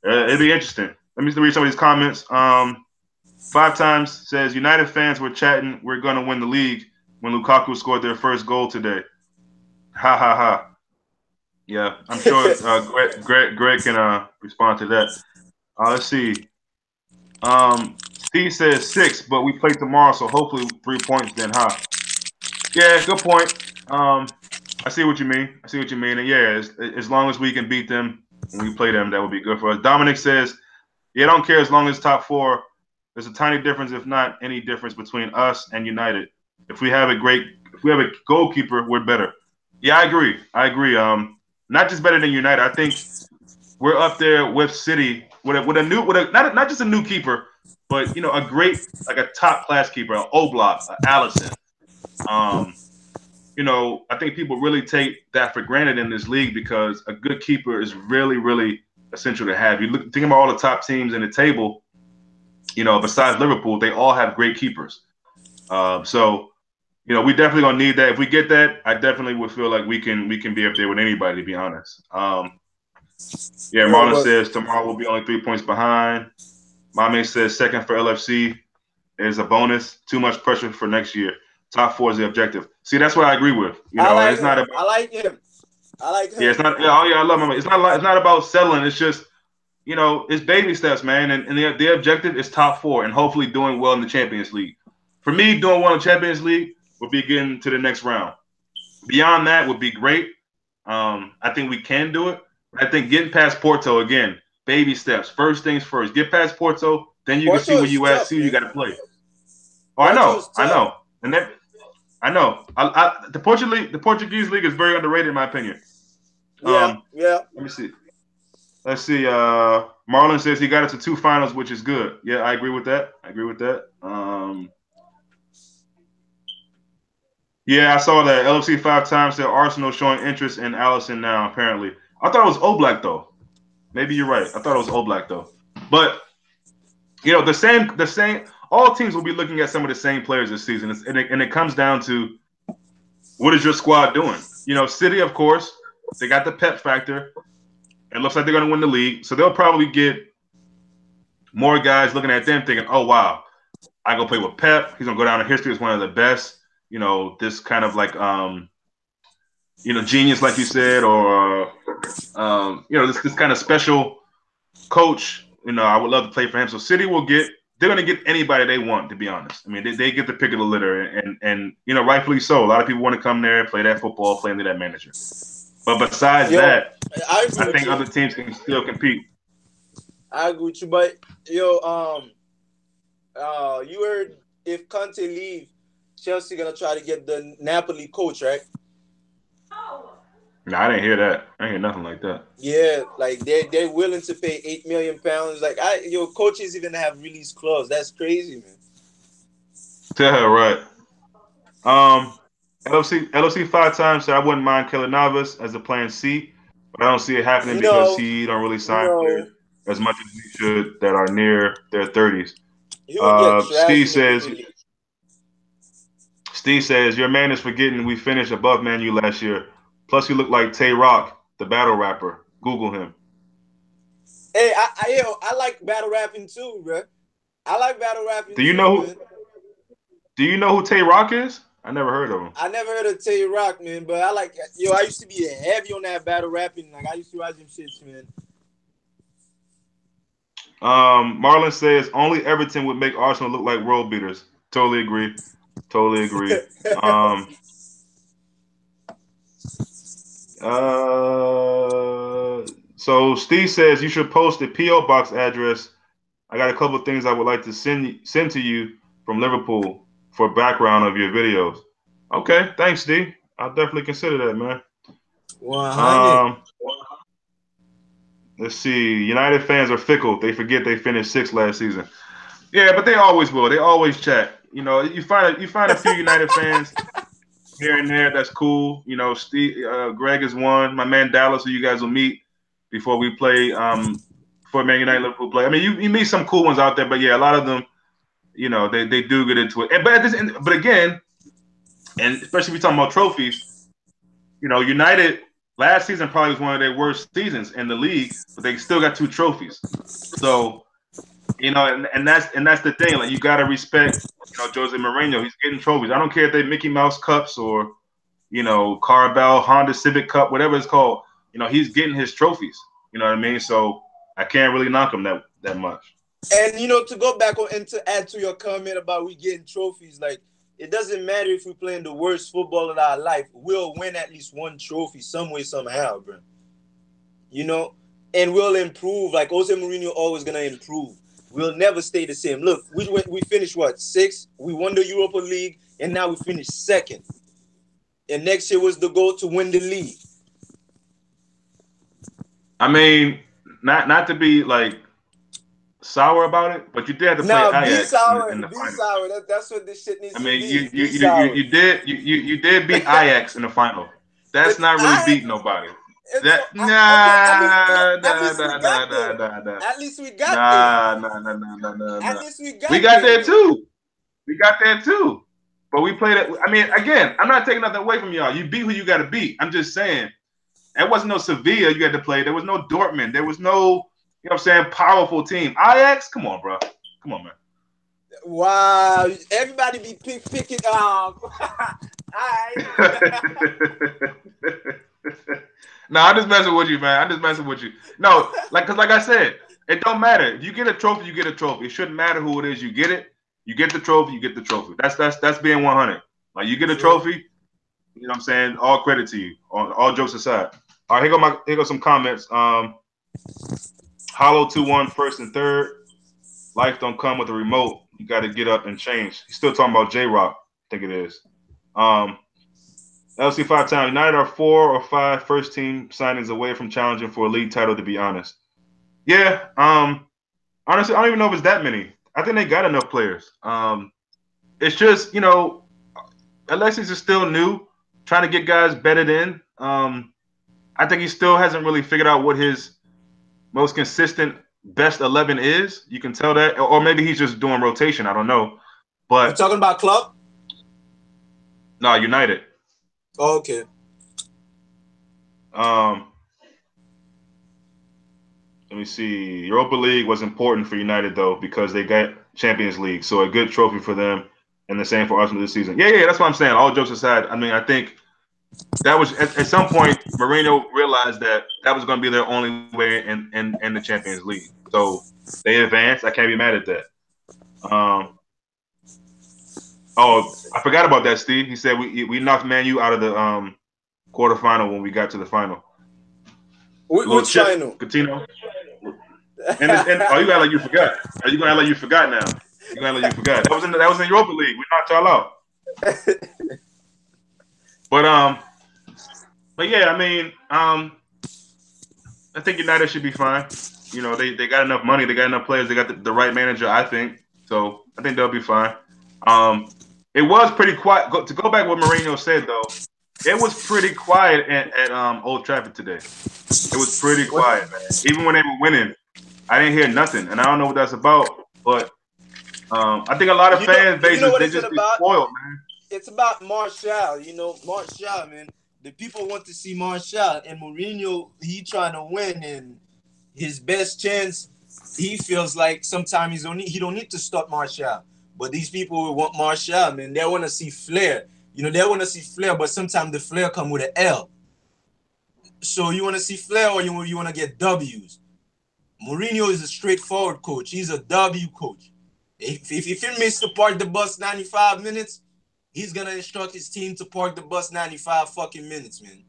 it'll be interesting. Let me read some of these comments. 5 times says United fans were chatting. We're gonna win the league when Lukaku scored their first goal today. Ha ha ha. Yeah, I'm sure Greg can respond to that. Let's see. Steve says 6, but we play tomorrow, so hopefully 3 points then, huh? Yeah, good point. I see what you mean. And yeah, as long as we can beat them when we play them, that would be good for us. Dominic says, yeah, I don't care as long as top four. There's a tiny difference, if not any difference, between us and United. If we have a goalkeeper, we're better. Yeah, I agree. Not just better than United. I think we're up there with City with not just a new keeper, but a great like a top class keeper, an Oblak, Allison. I think people really take that for granted in this league because a good keeper is really, really essential to have. Think about all the top teams in the table. Besides Liverpool, they all have great keepers. So we definitely gonna need that. If we get that, I definitely would feel like we can be up there with anybody. To be honest. Yeah, yo, Marlon but says tomorrow we'll be only 3 points behind. Mame says second for LFC is a bonus. Too much pressure for next year. Top four is the objective. See, that's what I agree with. I like It's not him. about. I like him. I like Yeah, him. it's not. Yeah, oh yeah, I love him. It's not about settling. It's just it's baby steps, man. And the objective is top four and hopefully doing well in the Champions League. For me, doing well in the Champions League would be getting to the next round. Beyond that would be great. I think we can do it. I think getting past Porto again, baby steps. First things first. Get past Porto. Then you can see Porto where is you at, tough, see who you man. got to play. Oh, Porto is I tough. know, and that I know. The Portuguese league is very underrated in my opinion. Yeah, yeah. Let me see. Let's see. Marlon says he got it to 2 finals, which is good. Yeah, I agree with that. Yeah, I saw that. LFC 5 times said Arsenal showing interest in Allison now. Apparently, I thought it was Oblak though. Maybe you're right. I thought it was Oblak though. But the same. All teams will be looking at some of the same players this season, and it comes down to what is your squad doing. City, of course, they got the pep factor. It looks like they're going to win the league, so they'll probably get more guys looking at them thinking, "Oh wow, I go play with Pep. He's gonna go down in history as one of the best." This kind of like genius, like you said, or this kind of special coach. I would love to play for him. So City they're going to get anybody they want, to be honest. I mean, they get the pick of the litter, and rightfully so. A lot of people want to come there, play that football, play under that manager. But besides that, I think other teams can still compete. I agree with you, but you heard if Conte leave, Chelsea gonna try to get the Napoli coach, right? No, I didn't hear that. I didn't hear nothing like that. Yeah, like they're willing to pay £8 million. Like coaches even have release clause. That's crazy, man. Tell her right. LFC 5 times said I wouldn't mind Keylor Navas as a plan C, but I don't see it happening because he don't really sign players as much as he should that are near their 30s. He will get Steve says your man is forgetting we finished above Man U last year. Plus, he looked like Tay Rock, the battle rapper. Google him. Hey, I like battle rapping too, bro. I like battle rapping. Do you know who Tay Rock is? I never heard of him. I never heard of Tay Rock, man, but I used to be heavy on that battle rapping. Like I used to watch them shits, man. Marlon says only Everton would make Arsenal look like world beaters. Totally agree. So Steve says you should post a PO box address. I got a couple of things I would like to send to you from Liverpool for background of your videos. Okay, thanks, Steve. I'll definitely consider that, man. 100. Let's see. United fans are fickle. They forget they finished 6th last season. Yeah, but they always will. They always chat. You find a few United fans here and there. That's cool. Steve, Greg is one. My man Dallas, who you guys will meet before we play. Before Man United Liverpool play. I mean, you meet some cool ones out there, but yeah, a lot of them, they do get into it. But again, and especially if we're talking about trophies, United last season probably was one of their worst seasons in the league, but they still got 2 trophies. So, and that's the thing. Like you got to respect, Jose Mourinho. He's getting trophies. I don't care if they're Mickey Mouse Cups or, Carabao, Honda Civic Cup, whatever it's called. He's getting his trophies. You know what I mean? So I can't really knock him that much. And to go back and to add to your comment about we getting trophies, like it doesn't matter if we're playing the worst football of our life, we'll win at least 1 trophy some way, somehow, bro. And we'll improve. Like Jose Mourinho always gonna improve. We'll never stay the same. Look, we finished what, 6th? We won the Europa League, and now we finished 2nd. And next year was the goal to win the league. I mean, not to be like sour about it, but you did have to play Ajax in the final. Sour. That's what this shit needs to be. You did beat Ajax in the final. That's not really beating nobody. At least we got there. At least we got there too. We got there too. But we played it. I mean, again, I'm not taking nothing away from y'all. You beat who you got to beat. I'm just saying, there wasn't no Sevilla you had to play. There was no Dortmund. There was no, powerful team. Ajax, come on, bro. Come on, man. Wow, everybody be picking. All right. No, I'm just messing with you, man. I'm just messing with you. No, because like I said, it don't matter. If you get a trophy, you get a trophy. It shouldn't matter who it is. You get it. You get the trophy. You get the trophy. That's being 100. Like you get a trophy. You know what I'm saying? All credit to you. All jokes aside. All right, here go some comments. Hollow 2-1 first and third. life don't come with a remote. You got to get up and change. He's still talking about J-Rock, I think it is. LC 5 Town, United are 4 or 5 first team signings away from challenging for a league title, to be honest. Yeah, honestly, I don't even know if it's that many. I think they got enough players. It's just, Alexis is still new, trying to get guys bedded in. I think he still hasn't really figured out what his most consistent best 11 is. You can tell that, or maybe he's just doing rotation. I don't know. But you talking about club? No, United. Oh, okay. Let me see. Europa League was important for United though because they got Champions League, so a good trophy for them, and the same for Arsenal this season. Yeah, that's what I'm saying. All jokes aside, I mean, I think that was at some point Mourinho realized that was going to be their only way in the Champions League, so they advanced. I can't be mad at that. Oh, I forgot about that, Steve. He said we knocked Man U out of the quarterfinal when we got to the final. Which final? Coutinho. And you got like you forgot. Are you gonna act like you forgot now? You gonna act like you forgot? That was in Europa League. We knocked y'all out. But yeah, I mean, I think United should be fine. They got enough money, they got enough players, they got the right manager, I think. So I think they'll be fine. It was pretty quiet. To go back what Mourinho said though, it was pretty quiet at Old Trafford today. It was pretty quiet, man. Even when they were winning, I didn't hear nothing, and I don't know what that's about. But I think a lot of fan bases they just be spoiled, man. It's about Martial. Martial, man. The people want to see Martial, and Mourinho, he trying to win, and his best chance, he feels like sometimes he don't need to start Martial. But these people want Martial, man. They want to see flair. They want to see flair, but sometimes the flair come with an L. So you want to see flair, or you want to get W's. Mourinho is a straightforward coach. He's a W coach. If he missed to park the bus 95 minutes, he's going to instruct his team to park the bus 95 fucking minutes, man.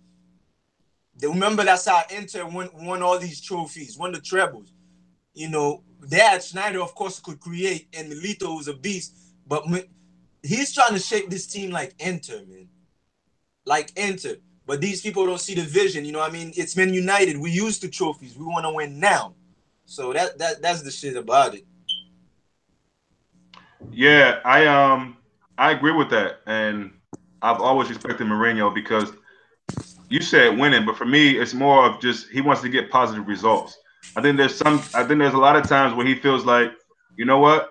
Remember, that's how Inter won all these trophies, won the trebles. They had Schneider, of course, could create, and Milito was a beast. But he's trying to shape this team like Inter, man. Like Inter. But these people don't see the vision. It's Man United. We used to trophies. We want to win now. So that's the shit about it. Yeah, I agree with that, and I've always respected Mourinho because you said winning, but for me, it's more of just he wants to get positive results. I think there's a lot of times where he feels like, you know what,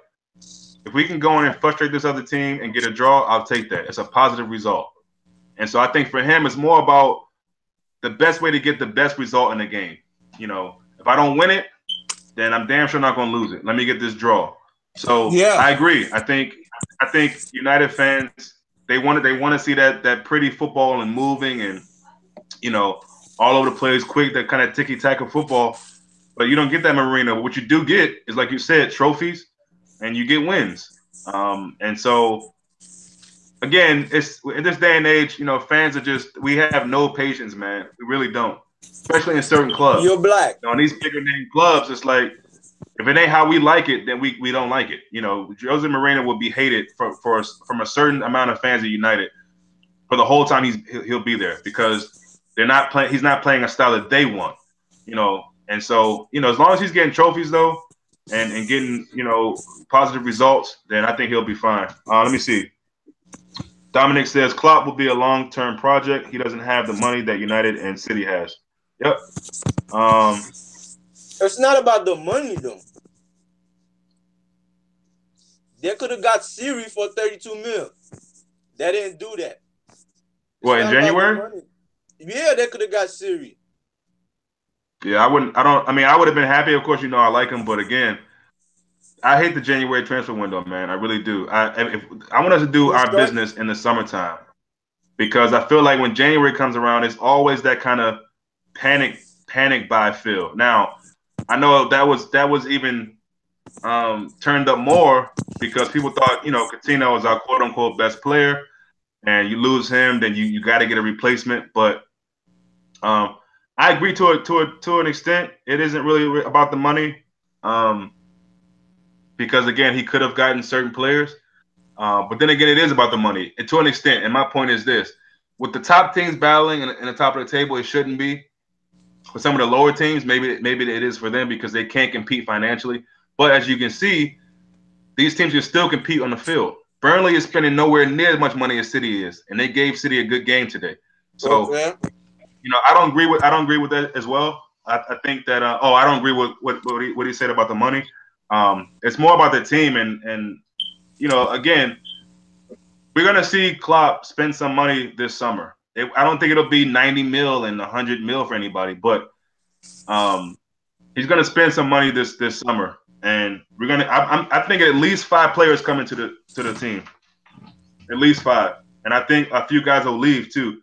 if we can go in and frustrate this other team and get a draw, I'll take that. It's a positive result, and so I think for him, it's more about the best way to get the best result in the game. If I don't win it, then I'm damn sure not going to lose it. Let me get this draw. So yeah. I agree. I think United fans they want to see that pretty football and moving and all over the place, quick, that kind of ticky-tacky football. But you don't get that Mourinho. What you do get is, like you said, trophies, and you get wins. And so again, it's in this day and age, fans are we have no patience, man. We really don't, especially in certain clubs. You're black. In these bigger name clubs, it's like, if it ain't how we like it, then we don't like it. Jose Mourinho will be hated from a certain amount of fans at United for the whole time he'll be there because they're not playing. He's not playing a style that they want. And so as long as he's getting trophies though, and getting positive results, then I think he'll be fine. Let me see. Dominic says Klopp will be a long-term project. He doesn't have the money that United and City has. Yep. It's not about the money though. They could have got Siri for 32 mil. They didn't do that. What, in January? Yeah, they could have got Siri. Yeah, I would have been happy. Of course, I like him, but again, I hate the January transfer window, man. I really do. I want us to do our business in the summertime because I feel like when January comes around, it's always that kind of panic buy feel. Now, I know that was even turned up more because people thought, Coutinho was our quote unquote best player, and you lose him, then you got to get a replacement. But I agree to an extent. It isn't really about the money. because again, he could have gotten certain players. But then again, it is about the money, and to an extent. And my point is this: with the top teams battling in the top of the table, it shouldn't be. For some of the lower teams, maybe it is for them because they can't compete financially. But as you can see, these teams can still compete on the field. Burnley is spending nowhere near as much money as City is, and they gave City a good game today. So, I don't agree with that as well. I think that I don't agree with what he said about the money. It's more about the team, and again, we're gonna see Klopp spend some money this summer. I don't think it'll be 90 mil and 100 mil for anybody, but he's gonna spend some money this summer, and we're gonna. I think at least 5 players coming to the team, at least 5, and I think a few guys will leave too.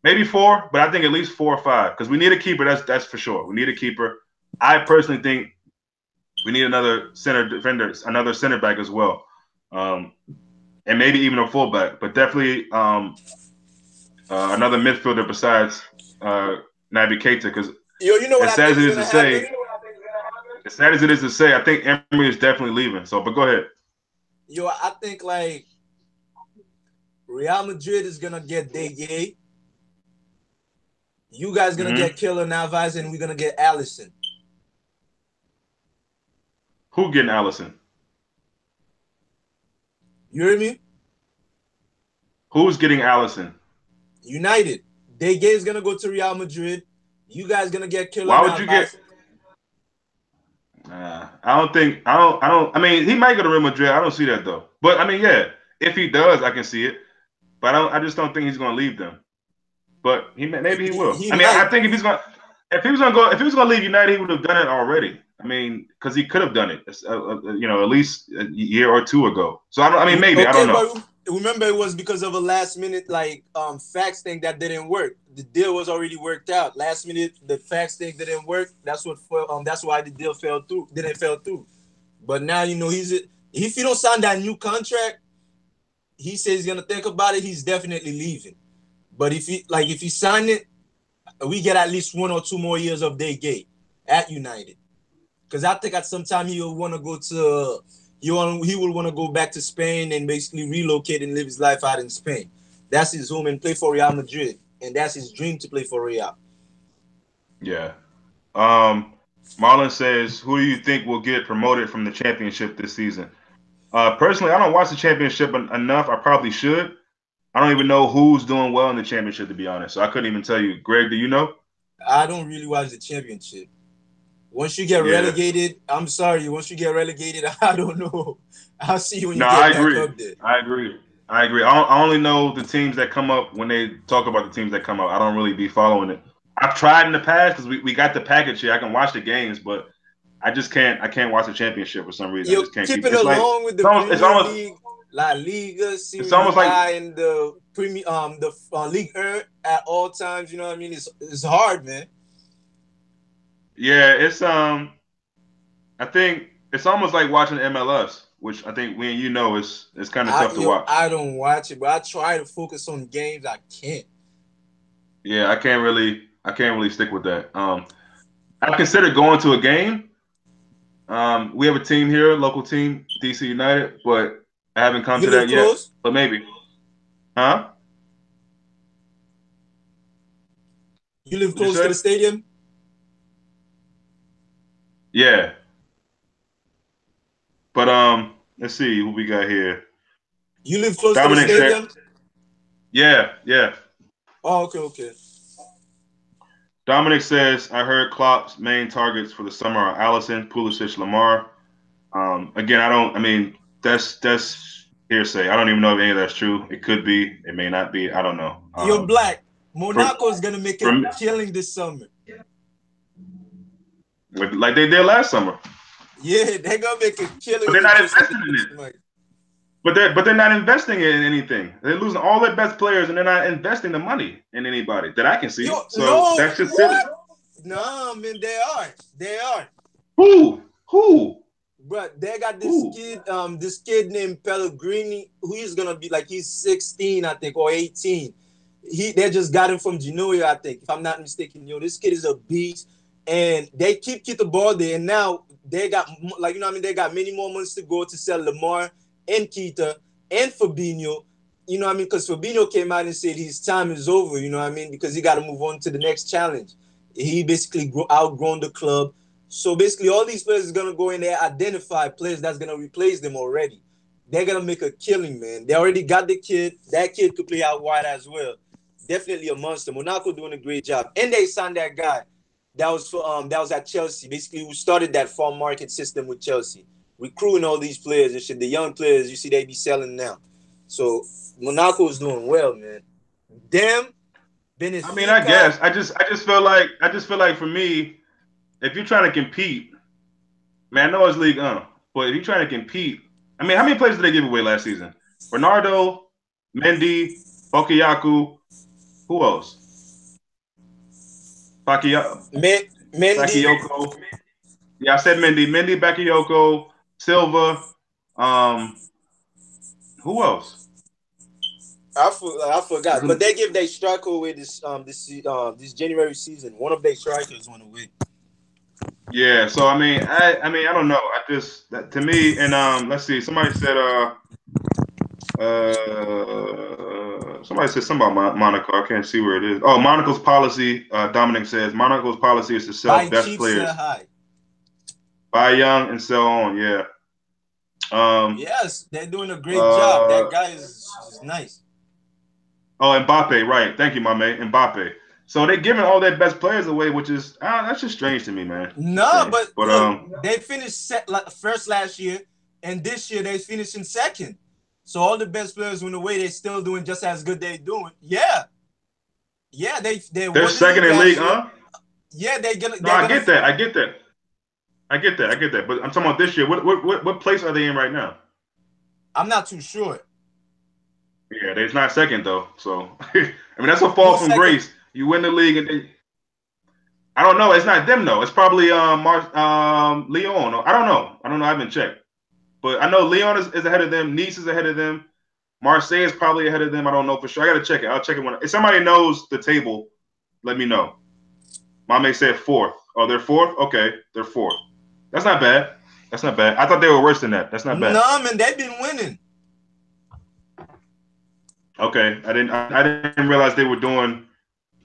Maybe 4, but I think at least 4 or 5 because we need a keeper. That's for sure. We need a keeper. I personally think we need another center defender, another center back as well, and maybe even a fullback. But definitely another midfielder besides Naby Keita. Because as sad as it is to say, I think Emery is definitely leaving. So, but go ahead. I think like Real Madrid is gonna get De Gea. You guys gonna get Keylor Navas, and we're gonna get Alisson. Who getting Alisson? You hear me? Who's getting Alisson? United. De Gea is gonna go to Real Madrid. You guys gonna get Keylor Navas. Why would you get? I mean, he might go to Real Madrid. I don't see that though. But I mean, yeah, if he does, I can see it. But I just don't think he's gonna leave them. But maybe he will. I think if he was gonna leave United, he would have done it already. I mean, because he could have done it, at least a year or 2 ago. So maybe I don't know. Remember, it was because of a last minute fax thing that didn't work. The deal was already worked out. Last minute, the fax thing didn't work. That's why the deal didn't fall through. But now if you don't sign that new contract, he says he's gonna think about it. He's definitely leaving. But if he sign it, we get at least 1 or 2 more years of De Gea at United. Because I think at some time he will want to go to he will want to go back to Spain and basically relocate and live his life out in Spain. That's his home and play for Real Madrid, and that's his dream to play for Real. Yeah. Marlon says, "Who do you think will get promoted from the championship this season?" Personally, I don't watch the championship enough. I probably should. I don't even know who's doing well in the championship, to be honest. So I couldn't even tell you. Greg, do you know? I don't really watch the championship. Once you get relegated, I'm sorry. Once you get relegated, I don't know. I'll see you when you get back up there. I agree. I only know the teams that come up when they talk about the teams that come up. I don't really be following it. I've tried in the past because we got the package here. I can watch the games, but I just can't. I can't watch the championship for some reason. I just can't keep it along with the Premier League, La Liga, Serie A, and the Premier, League 1 at all times. You know what I mean? It's hard, man. Yeah, it's I think it's almost like watching MLS, which I think it's kind of tough to watch. I don't watch it, but I try to focus on games. I can't. Yeah, I can't really stick with that. I consider going to a game. We have a team here, local team, DC United, but I haven't come to that yet. But maybe. Huh? You live close to the stadium? Yeah. But let's see who we got here. You live close to the stadium? Yeah. Oh, okay. Dominic says, I heard Klopp's main targets for the summer are Alisson, Pulisic, Lamar. Again, that's hearsay. I don't even know if any of that's true. It could be. It may not be. I don't know. You're black. Monaco is going to make a killing this summer. Like they did last summer. Yeah, they're going to make a killing. But they're not investing in it. But they're not investing in anything. They're losing all their best players, and they're not investing the money in anybody that I can see. That's just silly. No, man, they are. Who? But they got this kid named Pellegrini, who is gonna be like he's 16, I think, or 18. They just got him from Genoa, I think, if I'm not mistaken. This kid is a beast, and they keep the ball there. And now they got like they got many more months to go to sell Lamar and Keita and Fabinho. You know what I mean? Because Fabinho came out and said his time is over. You know what I mean? Because he got to move on to the next challenge. He basically outgrown the club. So basically, all these players are gonna go in there, identify players that's gonna replace them already. They're gonna make a killing, man. They already got the kid. That kid could play out wide as well. Definitely a monster. Monaco doing a great job, and they signed that guy that was at Chelsea. Basically, who started that farm market system with Chelsea, recruiting all these players and shit. The young players, you see, they be selling now. So Monaco is doing well, man. Them, Benfica. I mean, I guess I just feel like for me, if you're trying to compete, man, I know it's League but if you're trying to compete, I mean, how many players did they give away last season? Bernardo, Mendy, Bakayaku, who else? Mendy. Bakayoko. Yeah, I said Mendy, Bakayoko, Silva. Who else? I forgot, but they give their striker away this January season. One of their strikers went away. Yeah, so I mean, I don't know. I just to me, and let's see. Somebody said something about Monaco. I can't see where it is. Oh, Monaco's policy. Dominic says Monaco's policy is to sell buy best cheap, players, sell high. Buy young and sell on. Yeah. Yes, they're doing a great job. That guy is nice. Oh, Mbappe, right? Thank you, my man, Mbappe. So they're giving all their best players away, which is that's just strange to me, man. No, but look, they finished first last year, and this year they finished in second. So all the best players went away. They're still doing just as good they're doing. Yeah, they're second in league, huh? Yeah, they're gonna. No, I get that. But I'm talking about this year. What place are they in right now? I'm not too sure. Yeah, they're not second though. So I mean, that's a fall from grace. You win the league, and I don't know. It's not them though. It's probably Leon. I don't know. I haven't checked, but I know Leon is ahead of them. Nice is ahead of them. Marseille is probably ahead of them. I don't know for sure. I gotta check it. I'll check it when if somebody knows the table. Let me know. Mame said fourth. Oh, they're fourth. Okay, they're fourth. That's not bad. I thought they were worse than that. That's not bad. No, man, they've been winning. Okay, I didn't realize they were doing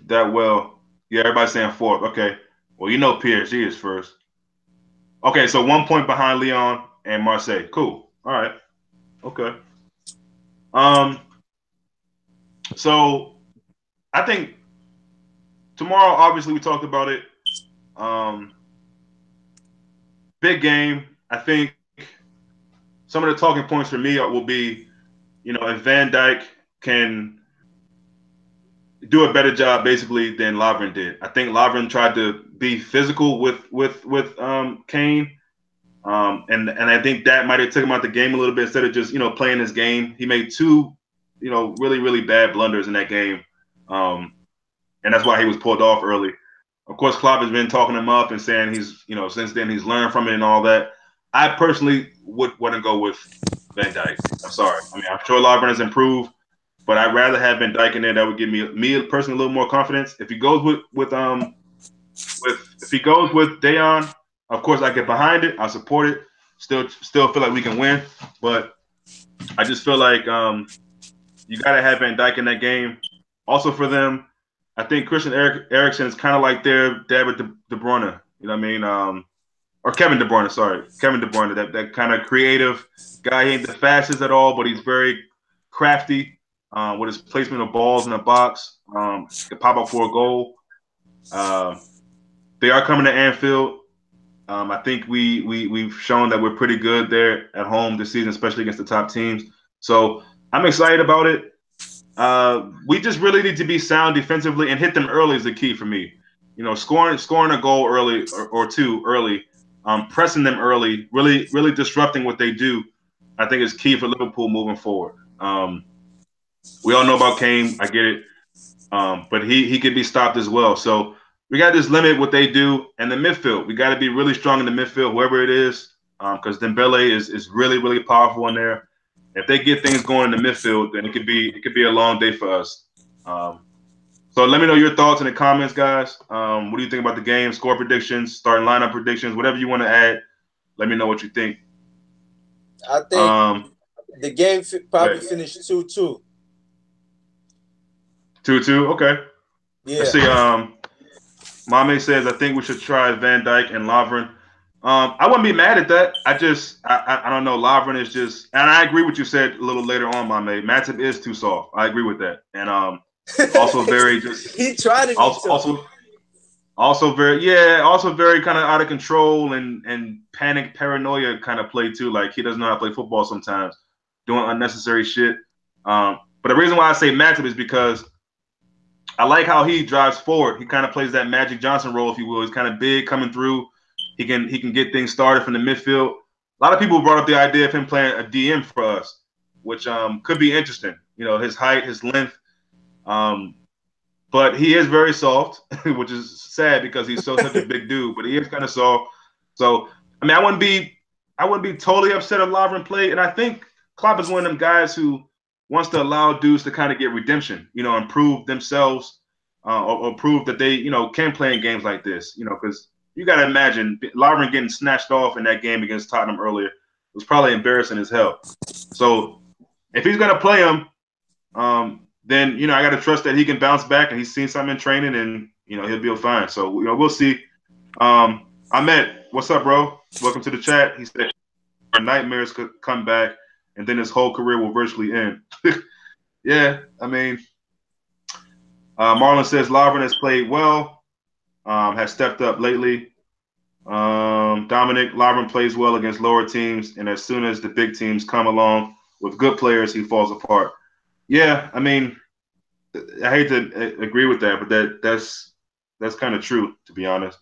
that well. Yeah, everybody's saying fourth. Okay, well, you know PSG is first. Okay, so 1 point behind Lyon and Marseille. Cool. All right. Okay. So I think tomorrow, obviously, we talked about it. Big game. I think some of the talking points for me will be, if Van Dijk can do a better job basically than Lovren did. I think Lovren tried to be physical with Kane, and I think that might have took him out the game a little bit instead of just playing his game. He made two really really bad blunders in that game, and that's why he was pulled off early. Of course, Klopp has been talking him up and saying he's since then he's learned from it and all that. I personally wouldn't go with Van Dijk. I'm sorry. I mean, I'm sure Lovren has improved, but I'd rather have Van Dijk in there. That would give me personally a little more confidence. If he goes with Dejan, of course I get behind it. I support it. Still feel like we can win, but I just feel like you got to have Van Dijk in that game. Also for them, I think Christian Eriksen is kind of like their David De Bruyne. You know what I mean? Or Kevin De Bruyne. Sorry, Kevin De Bruyne. That kind of creative guy. He ain't the fastest at all, but he's very crafty with his placement of balls in the box. Can pop up for a goal. They are coming to Anfield. I think we've shown that we're pretty good there at home this season, especially against the top teams. So I'm excited about it. We just really need to be sound defensively and hit them early is the key for me. Scoring a goal early or two early, pressing them early, really really disrupting what they do, I think is key for Liverpool moving forward. We all know about Kane, I get it, but he could be stopped as well. So we got to just limit what they do. And the midfield, we got to be really strong in the midfield, whoever it is, because Dembele is really really powerful in there. If they get things going in the midfield, then it could be a long day for us. So let me know your thoughts in the comments, guys. What do you think about the game? Score predictions, starting lineup predictions, whatever you want to add. Let me know what you think. I think the game probably finished 2-2. 2-2. Okay. Yeah. Let's see. Mame says I think we should try Van Dyke and Lovren. I wouldn't be mad at that. I don't know. Lovren is just, and I agree with what you said a little later on, Mame. Matip is too soft. I agree with that, and also very just. He tried to be also very kind of out of control and panic paranoia kind of play too. Like he doesn't know how to play football sometimes, doing unnecessary shit. But the reason why I say Matip is because I like how he drives forward. He kind of plays that Magic Johnson role, if you will. He's kind of big coming through. He can get things started from the midfield. A lot of people brought up the idea of him playing a DM for us, which could be interesting. You know, his height, his length. But he is very soft, which is sad because he's such a big dude. But he is kind of soft. So I mean, I wouldn't be totally upset if Lovren played. And I think Klopp is one of them guys who wants to allow dudes to kind of get redemption, you know, and prove themselves or prove that they, you know, can play in games like this, you know, because you got to imagine Lovren getting snatched off in that game against Tottenham earlier was probably embarrassing as hell. So if he's going to play him, then, you know, I got to trust that he can bounce back and he's seen something in training and, you know, he'll be fine. So, you know, we'll see. Ahmed, what's up, bro? Welcome to the chat. He said our nightmares could come back and then his whole career will virtually end. Yeah, I mean, Marlon says Lovren has played well, has stepped up lately. Dominic, Lovren plays well against lower teams, and as soon as the big teams come along with good players, he falls apart. Yeah, I mean, I hate to agree with that, but that's kind of true, to be honest.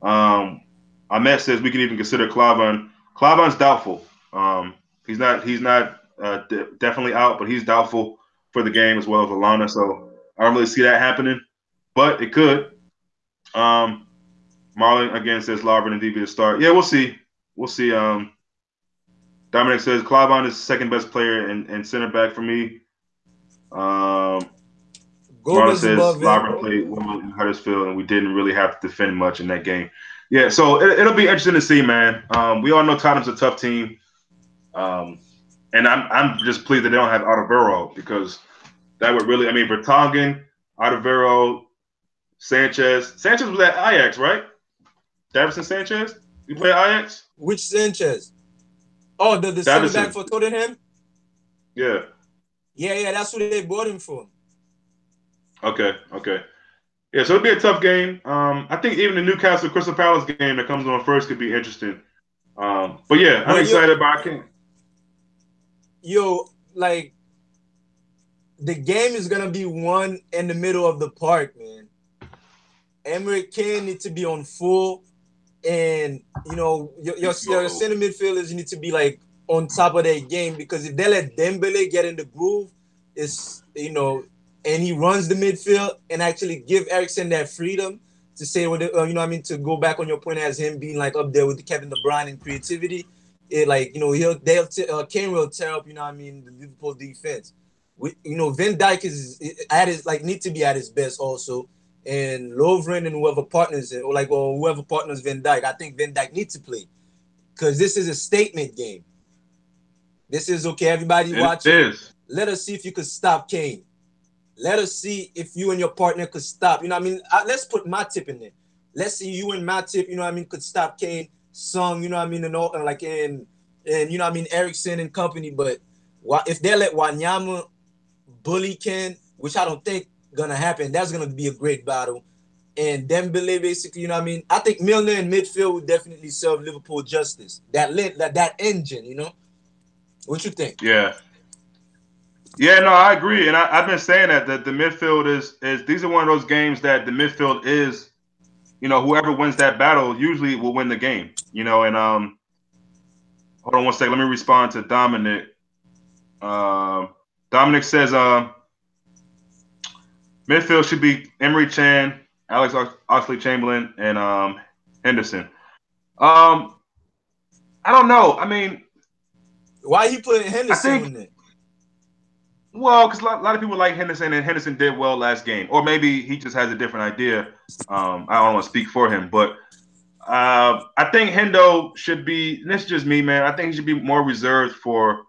Ahmed says we can even consider Klavan. Klavan's doubtful. He's not definitely out, but he's doubtful for the game as well as Alana. So I don't really see that happening, but it could. Marlon again says Lovren and DB to start. Yeah, we'll see. We'll see. Dominic says Klavan is the second best player and center back for me. Marlon says Lovren played well in Huddersfield, and we didn't really have to defend much in that game. Yeah, so it'll be interesting to see, man. We all know Tottenham's a tough team. And I'm just pleased that they don't have Alderweireld because that would really, I mean, Vertonghen, Alderweireld, Sanchez. Sanchez was at Ajax, right? Davison Sanchez? You play Ajax? Which Sanchez? Oh, the center back for Tottenham? Yeah. Yeah, that's who they bought him for. Okay. Yeah, so it'll be a tough game. I think even the Newcastle Crystal Palace game that comes on first could be interesting. But yeah, I'm excited about I can't. Yo, like the game is gonna be won in the middle of the park, man. Emre Can need to be on full, and you know your center midfielders need to be like on top of their game because if they let Dembele get in the groove, it's you know, and he runs the midfield and actually give Eriksen that freedom to say what you know what I mean, to go back on your point as him being like up there with Kevin De Bruyne and creativity. It like you know Kane will tear up, you know what I mean, the Liverpool defense. You know Van Dijk is at his like need to be at his best also, and Lovren and whoever partners it or whoever partners Van Dijk, I think Van Dijk needs to play because this is a statement game. This is okay. Everybody watching. Let us see if you could stop Kane. Let us see if you and your partner could stop. You know what I mean? Let's put Matip in there. Let's see you and Matip, you know what I mean, could stop Kane, Sung, you know what I mean, and all, like and you know what I mean, Eriksen and company. But if they let Wanyama bully Kane, which I don't think gonna happen, that's gonna be a great battle. And Dembele, basically, you know what I mean. I think Milner in midfield would definitely serve Liverpool justice. That engine, you know. What you think? Yeah. Yeah, no, I agree, and I've been saying that the midfield is these are one of those games that the midfield is, you know, whoever wins that battle usually will win the game, you know. And hold on one second, let me respond to Dominic. Dominic says midfield should be Emery Chan, Alex Oxlade-Chamberlain, and Henderson. I don't know. I mean, why are you putting Henderson in there? Well, because a lot of people like Henderson, and Henderson did well last game. Or maybe he just has a different idea. I don't want to speak for him. But I think Hendo should be. This is just me, man. I think he should be more reserved for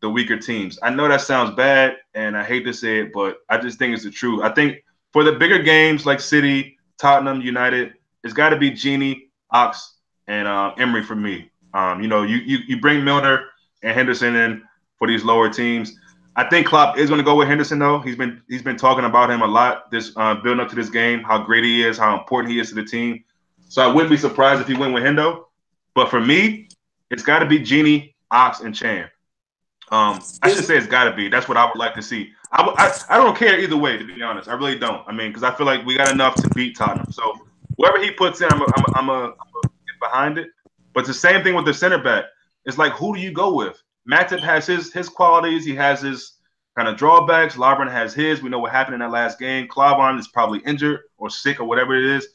the weaker teams. I know that sounds bad, and I hate to say it, but I just think it's the truth. I think for the bigger games like City, Tottenham, United, it's got to be Genie, Ox, and Emery for me. You bring Milner and Henderson in for these lower teams. I think Klopp is going to go with Henderson though. He's been talking about him a lot this building up to this game, how great he is, how important he is to the team. So I wouldn't be surprised if he went with Hendo. But for me, it's got to be Genie, Ox, and Chan. I should say it's got to be. That's what I would like to see. I don't care either way, to be honest. I really don't. I mean, because I feel like we got enough to beat Tottenham. So whoever he puts in, I'm a get behind it. But it's the same thing with the center back. It's like, who do you go with? Matip has his qualities. He has his kind of drawbacks. Lovren has his. We know what happened in that last game. Klavan is probably injured or sick or whatever it is.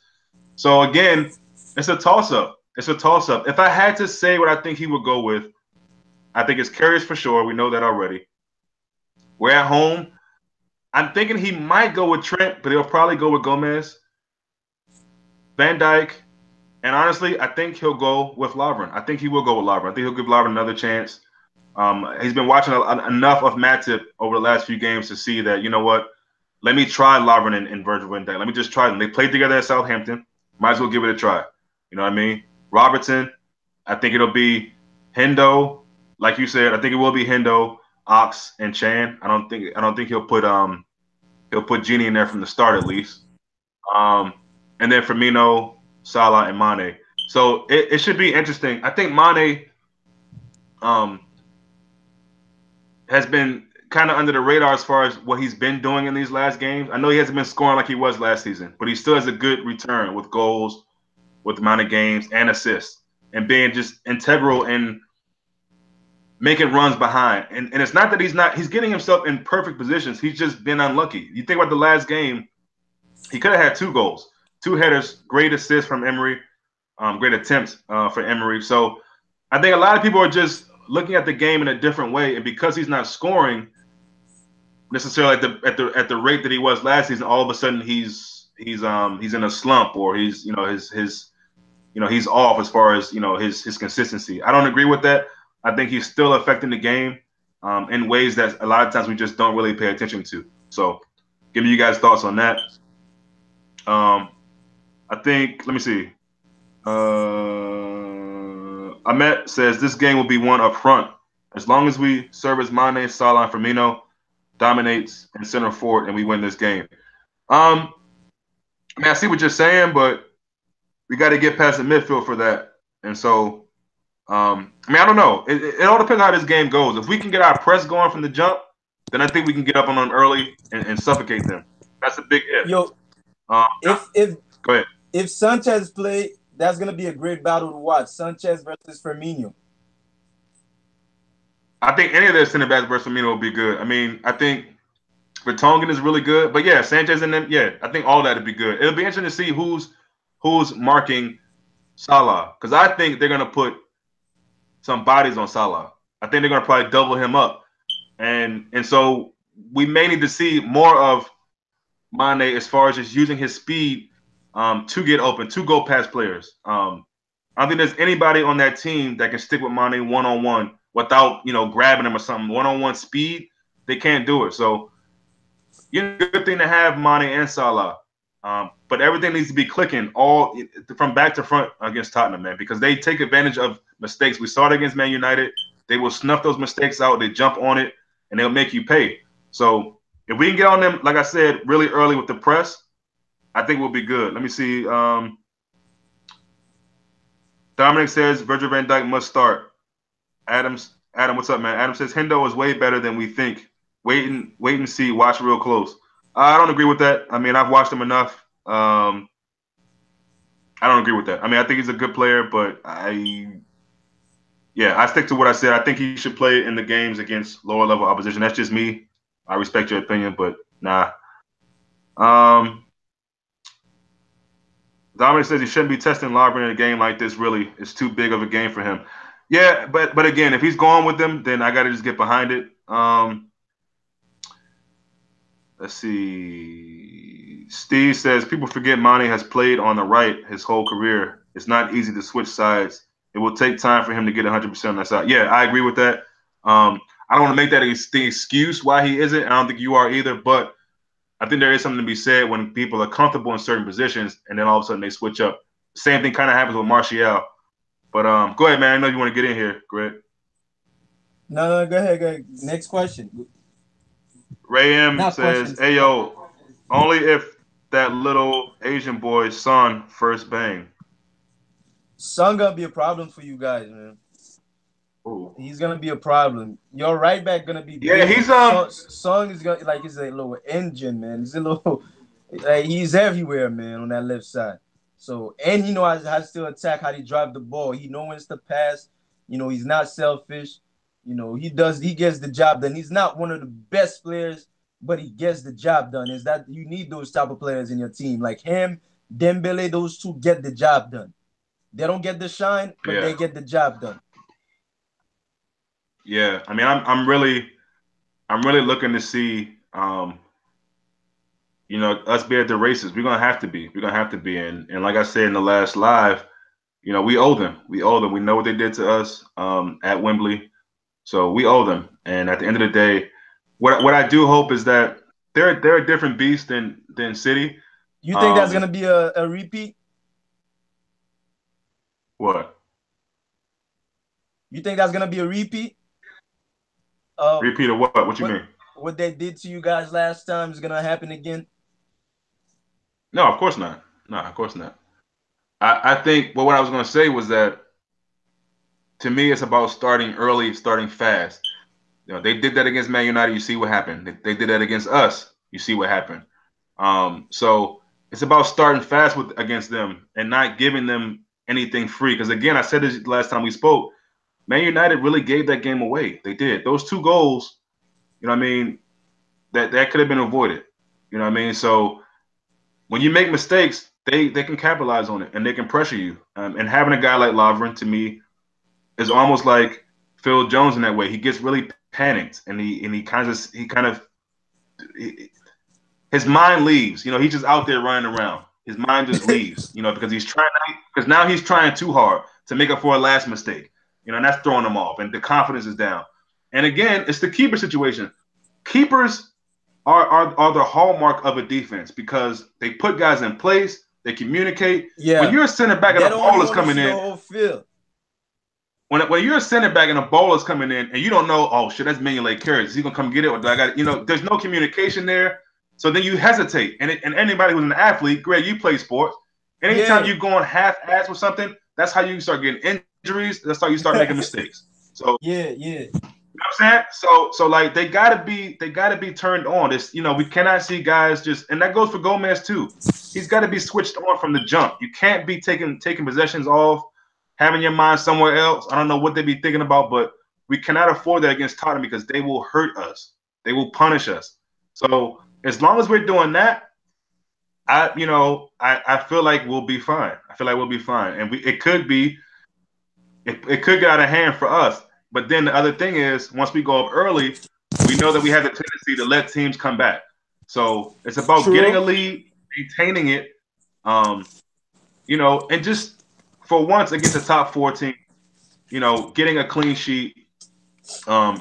So again, it's a toss-up. It's a toss-up. If I had to say what I think he would go with, I think it's Karius for sure. We know that already. We're at home. I'm thinking he might go with Trent, but he'll probably go with Gomez, Van Dijk, and honestly, I think he'll go with Lovren. I think he will go with Lovren. I think he'll give Lovren another chance. He's been watching enough of Matip over the last few games to see that, you know what, let me try Lovren and Virgil van Dijk. Let me just try them. They played together at Southampton. Might as well give it a try. You know what I mean? Robertson, I think it'll be Hendo. Like you said, I think it will be Hendo, Ox, and Chan. I don't think he'll put Genie in there from the start at least. And then Firmino, Salah, and Mane. So it should be interesting. I think Mane has been kind of under the radar as far as what he's been doing in these last games. I know he hasn't been scoring like he was last season, but he still has a good return with goals, with the amount of games and assists, and being just integral in making runs behind. And it's not that he's getting himself in perfect positions. He's just been unlucky. You think about the last game, he could have had 2 goals, 2 headers, great assists from Emery, great attempts for Emery. So I think a lot of people are just looking at the game in a different way. And because he's not scoring necessarily at the rate that he was last season, all of a sudden he's in a slump, or he's he's off as far as his consistency. I don't agree with that. I think he's still affecting the game in ways that a lot of times we just don't really pay attention to. So, give me you guys thoughts on that. I think, let me see. Ahmet says this game will be one up front. As long as we service Mane, Salah, and Firmino, dominates in center forward, and we win this game. I see what you're saying, but we got to get past the midfield for that. And so, I don't know. It all depends how this game goes. If we can get our press going from the jump, then I think we can get up on them early and suffocate them. That's a big if. Yo, if go ahead. If Sanchez play, that's gonna be a great battle to watch. Sanchez versus Firmino. I think any of their center backs versus Firmino will be good. I mean, I think Vertonghen is really good, but yeah, Sanchez and them, yeah, I think all that would be good. It'll be interesting to see who's marking Salah, because I think they're gonna put some bodies on Salah. I think they're gonna probably double him up, and so we may need to see more of Mane as far as just using his speed to get open, to go past players. I don't think there's anybody on that team that can stick with Mane one-on-one without, grabbing him or something. One-on-one speed, they can't do it. So, good thing to have Mane and Salah. But everything needs to be clicking all from back to front against Tottenham, man, because they take advantage of mistakes. We saw it against Man United. They will snuff those mistakes out. They jump on it, and they'll make you pay. So if we can get on them, like I said, really early with the press, I think we'll be good. Let me see. Dominic says Virgil van Dijk must start. Adam, what's up, man? Adam says Hendo is way better than we think. Wait and see. Watch real close. I don't agree with that. I mean, I've watched him enough. I don't agree with that. I mean, I think he's a good player, but I stick to what I said. I think he should play in the games against lower level opposition. That's just me. I respect your opinion, but nah. Dominic says he shouldn't be testing Lovren in a game like this. Really, it's too big of a game for him. Yeah, but again, if he's going with them, then I got to just get behind it. Let's see. Steve says people forget Monty has played on the right his whole career. It's not easy to switch sides. It will take time for him to get 100% on that side. Yeah, I agree with that. I don't want to make that the excuse why he isn't. I don't think you are either. But I think there is something to be said when people are comfortable in certain positions and then all of a sudden they switch up. Same thing kind of happens with Martial. But go ahead, man. I know you want to get in here, Greg. No, go ahead. Next question. Ray M says, "Hey yo, only if that little Asian boy's son first bang." Son gonna be a problem for you guys, man. Ooh. He's gonna be a problem. Your right back gonna be yeah. big. He's Son is gonna he's a little engine, man. He's a little he's everywhere, man, on that left side. So and he knows how to attack, how to drive the ball. He knows when to pass. He's not selfish. He gets the job done. He's not one of the best players, but he gets the job done. Is that you need those type of players in your team like him, Dembele? Those two get the job done. They don't get the shine, but they get the job done. Yeah, I mean, I'm really looking to see, us be at the races. We're gonna have to be. And like I said in the last live, we owe them. We owe them. We know what they did to us at Wembley, so we owe them. And at the end of the day, what I do hope is that they're a different beast than City. You think that's gonna be a repeat? What? You think that's gonna be a repeat? Repeat of what? What you mean? What they did to you guys last time is gonna happen again? No, of course not. No, of course not. I think what I was gonna say was that to me it's about starting early, starting fast. They did that against Man United. You see what happened. They did that against us. You see what happened. So it's about starting fast against them and not giving them anything free. Because again, I said this last time we spoke. Man United really gave that game away. They did. Those 2 goals, what I mean, that could have been avoided. You know what I mean? So when you make mistakes, they can capitalize on it and they can pressure you. And having a guy like Lovren, to me, is almost like Phil Jones in that way. He gets really panicked and he kind of his mind leaves. He's just out there running around. His mind just leaves. Because now he's trying too hard to make up for a last mistake. And that's throwing him off, and the confidence is down. And again, it's the keeper situation. Keepers are the hallmark of a defense because they put guys in place, they communicate. Yeah. When you're a center back and a ball is coming in, when you're a center back and a ball is coming in, and you don't know, oh shit, that's Mignolet carries. Is he gonna come get it, or do I got it? There's no communication there. So then you hesitate. And anybody who's an athlete, Greg, you play sports. Anytime you're going half-ass with something, that's how you start getting injuries. That's how you start making mistakes. So yeah. You know what I'm saying? So like they gotta be turned on. This, we cannot see guys and that goes for Gomez too. He's got to be switched on from the jump. You can't be taking possessions off, having your mind somewhere else. I don't know what they be thinking about, but we cannot afford that against Tottenham because they will hurt us. They will punish us. So as long as we're doing that, I feel like we'll be fine. And it could get out of hand for us. But then the other thing is, once we go up early, we know that we have the tendency to let teams come back. So it's about getting a lead, maintaining it, and just for once against the top 4 team, getting a clean sheet,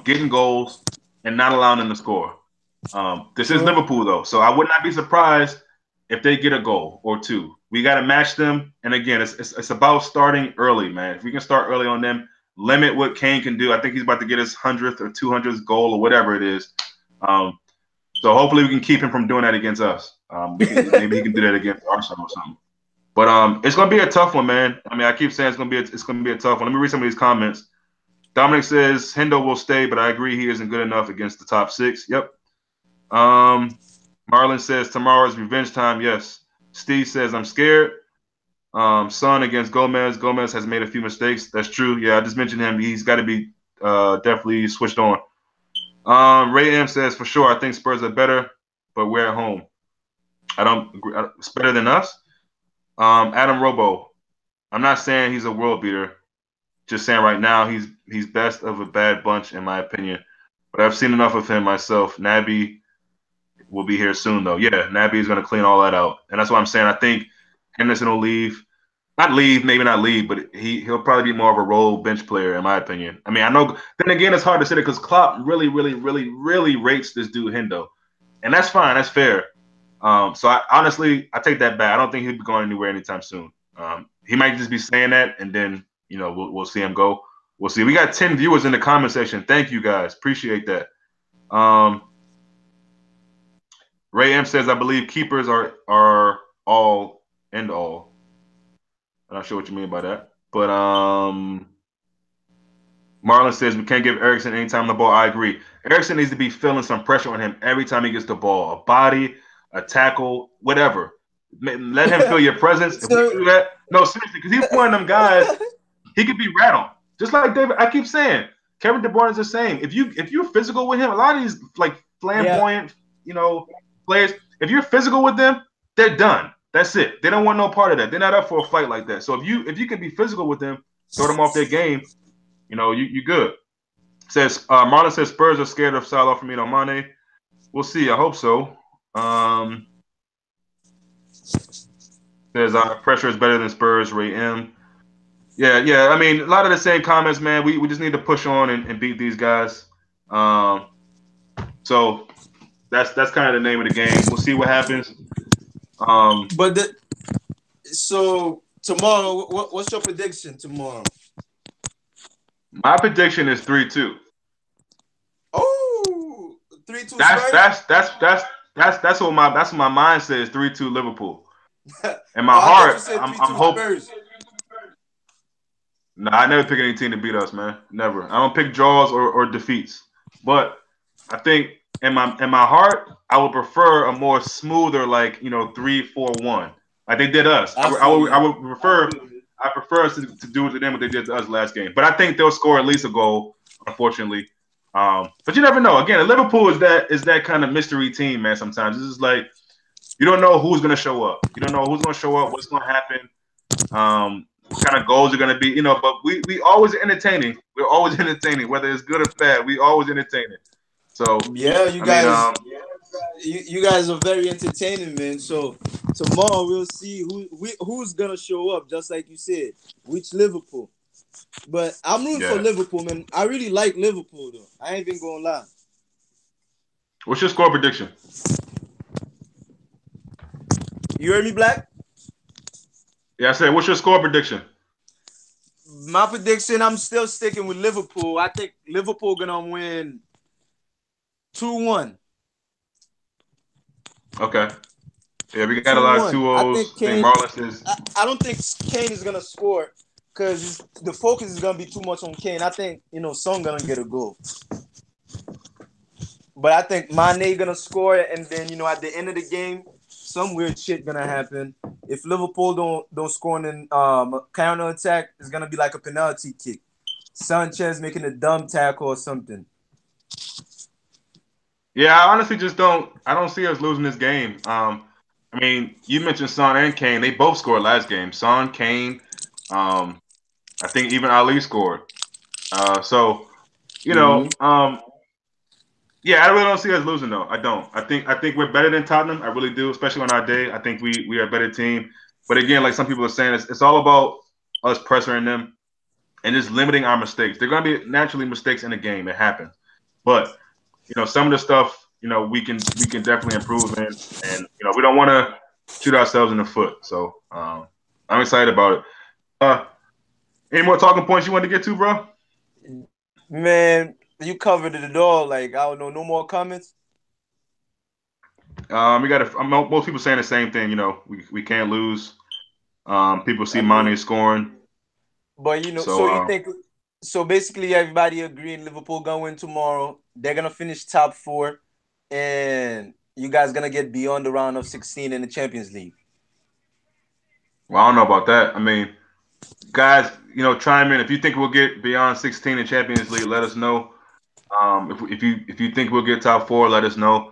getting goals, and not allowing them to score. This is Liverpool, though, so I would not be surprised if they get a goal or 2. We got to match them. And again, it's about starting early, man. If we can start early on them, limit what Kane can do. I think he's about to get his 100th or 200th goal or whatever it is. So hopefully we can keep him from doing that against us. Maybe he can do that against Arsenal or something. But it's gonna be a tough one, man. I mean, I keep saying it's gonna be a tough one. Let me read some of these comments. Dominic says Hendo will stay, but I agree he isn't good enough against the top 6. Yep. Marlon says tomorrow is revenge time. Yes. Steve says I'm scared. Son against Gomez. Gomez has made a few mistakes. That's true. Yeah, I just mentioned him. He's got to be definitely switched on. Ray M says for sure. I think Spurs are better, but we're at home. I don't agree. It's better than us. Adam Robo. I'm not saying he's a world beater. Just saying right now he's best of a bad bunch in my opinion. But I've seen enough of him myself. Naby will be here soon, though. Yeah, Naby is going to clean all that out, and that's what I'm saying. I think Henderson will leave. Not leave, maybe not leave, but he'll probably be more of a role bench player, in my opinion. I mean, I know. Then again, it's hard to say that because Klopp really, really, really, really rates this dude Hendo, and that's fine. That's fair. So I honestly, I take that back. I don't think he'll be going anywhere anytime soon. He might just be saying that, and then we'll see him go. We'll see. We got 10 viewers in the comment section. Thank you guys, appreciate that. Ray M says, I believe keepers are all end all. I'm not sure what you mean by that, but Marlon says we can't give Erickson any time on the ball. I agree. Erickson needs to be feeling some pressure on him every time he gets the ball. A body, a tackle, whatever. Let him feel your presence. If we do that, no, seriously, because he's one of them guys. He could be rattled, just like David. I keep saying, Kevin De Bruyne is the same. If you're physical with him, a lot of these like flamboyant, players. If you're physical with them, they're done. That's it. They don't want no part of that. They're not up for a fight like that. So if you can be physical with them, throw them off their game. You good. Says Marlon says Spurs are scared of Salah, Firmino, Mane. We'll see. I hope so. Says pressure is better than Spurs. Ray M. Yeah. I mean, a lot of the same comments, man. We just need to push on and beat these guys. So that's kind of the name of the game. We'll see what happens. So tomorrow, what's your prediction tomorrow? My prediction is 3-2. Oh, 3-2. That's what my mind says. 3-2 Liverpool. In my heart, I'm hoping. No, I never pick any team to beat us, man. Never. I don't pick draws or defeats. But I think in my heart, I would prefer a more smoother, 3-4-1, like they did us. I would prefer. I prefer us to do to them what they did to us last game. But I think they'll score at least a goal, unfortunately. But you never know. Again, Liverpool is that kind of mystery team, man. Sometimes this is like you don't know who's going to show up. You don't know who's going to show up, what's going to happen, what kind of goals are going to be. But we always entertaining. We're always entertaining, whether it's good or bad. We always entertaining. So yeah, you guys. You guys are very entertaining, man. So tomorrow we'll see who's gonna show up. Just like you said, which Liverpool. But I'm rooting for Liverpool, man. I really like Liverpool, though. I ain't even gonna lie. What's your score prediction? You heard me, Black? Yeah, I said, what's your score prediction? My prediction, I'm still sticking with Liverpool. I think Liverpool gonna win 2-1. Okay. Yeah, we got a lot of 2-0s. I don't think Kane is gonna score because the focus is gonna be too much on Kane. I think Son gonna get a goal, but I think Mane gonna score, and then at the end of the game, some weird shit gonna happen. If Liverpool don't score in counter attack, it's gonna be like a penalty kick. Sanchez making a dumb tackle or something. Yeah, I honestly just don't see us losing this game. I mean, you mentioned Son and Kane. They both scored last game. Son, Kane, I think even Ali scored. So, yeah, I really don't see us losing though. I don't. I think we're better than Tottenham. I really do, especially on our day. I think we are a better team. But again, like some people are saying, it's all about us pressuring them and just limiting our mistakes. There are going to be naturally mistakes in the game. It happens. But some of the stuff, we can definitely improve in, and we don't want to shoot ourselves in the foot. So I'm excited about it. Any more talking points you want to get to, bro? Man, you covered it all. Like, I don't know, no more comments. We got most people saying the same thing. We can't lose. People see Mane scoring, but so you think. So basically, everybody agreeing Liverpool gonna win tomorrow. They're gonna finish top 4, and you guys gonna get beyond the round of 16 in the Champions League. Well, I don't know about that. I mean, guys, chime in if you think we'll get beyond 16 in Champions League. Let us know. If you think we'll get top 4, let us know.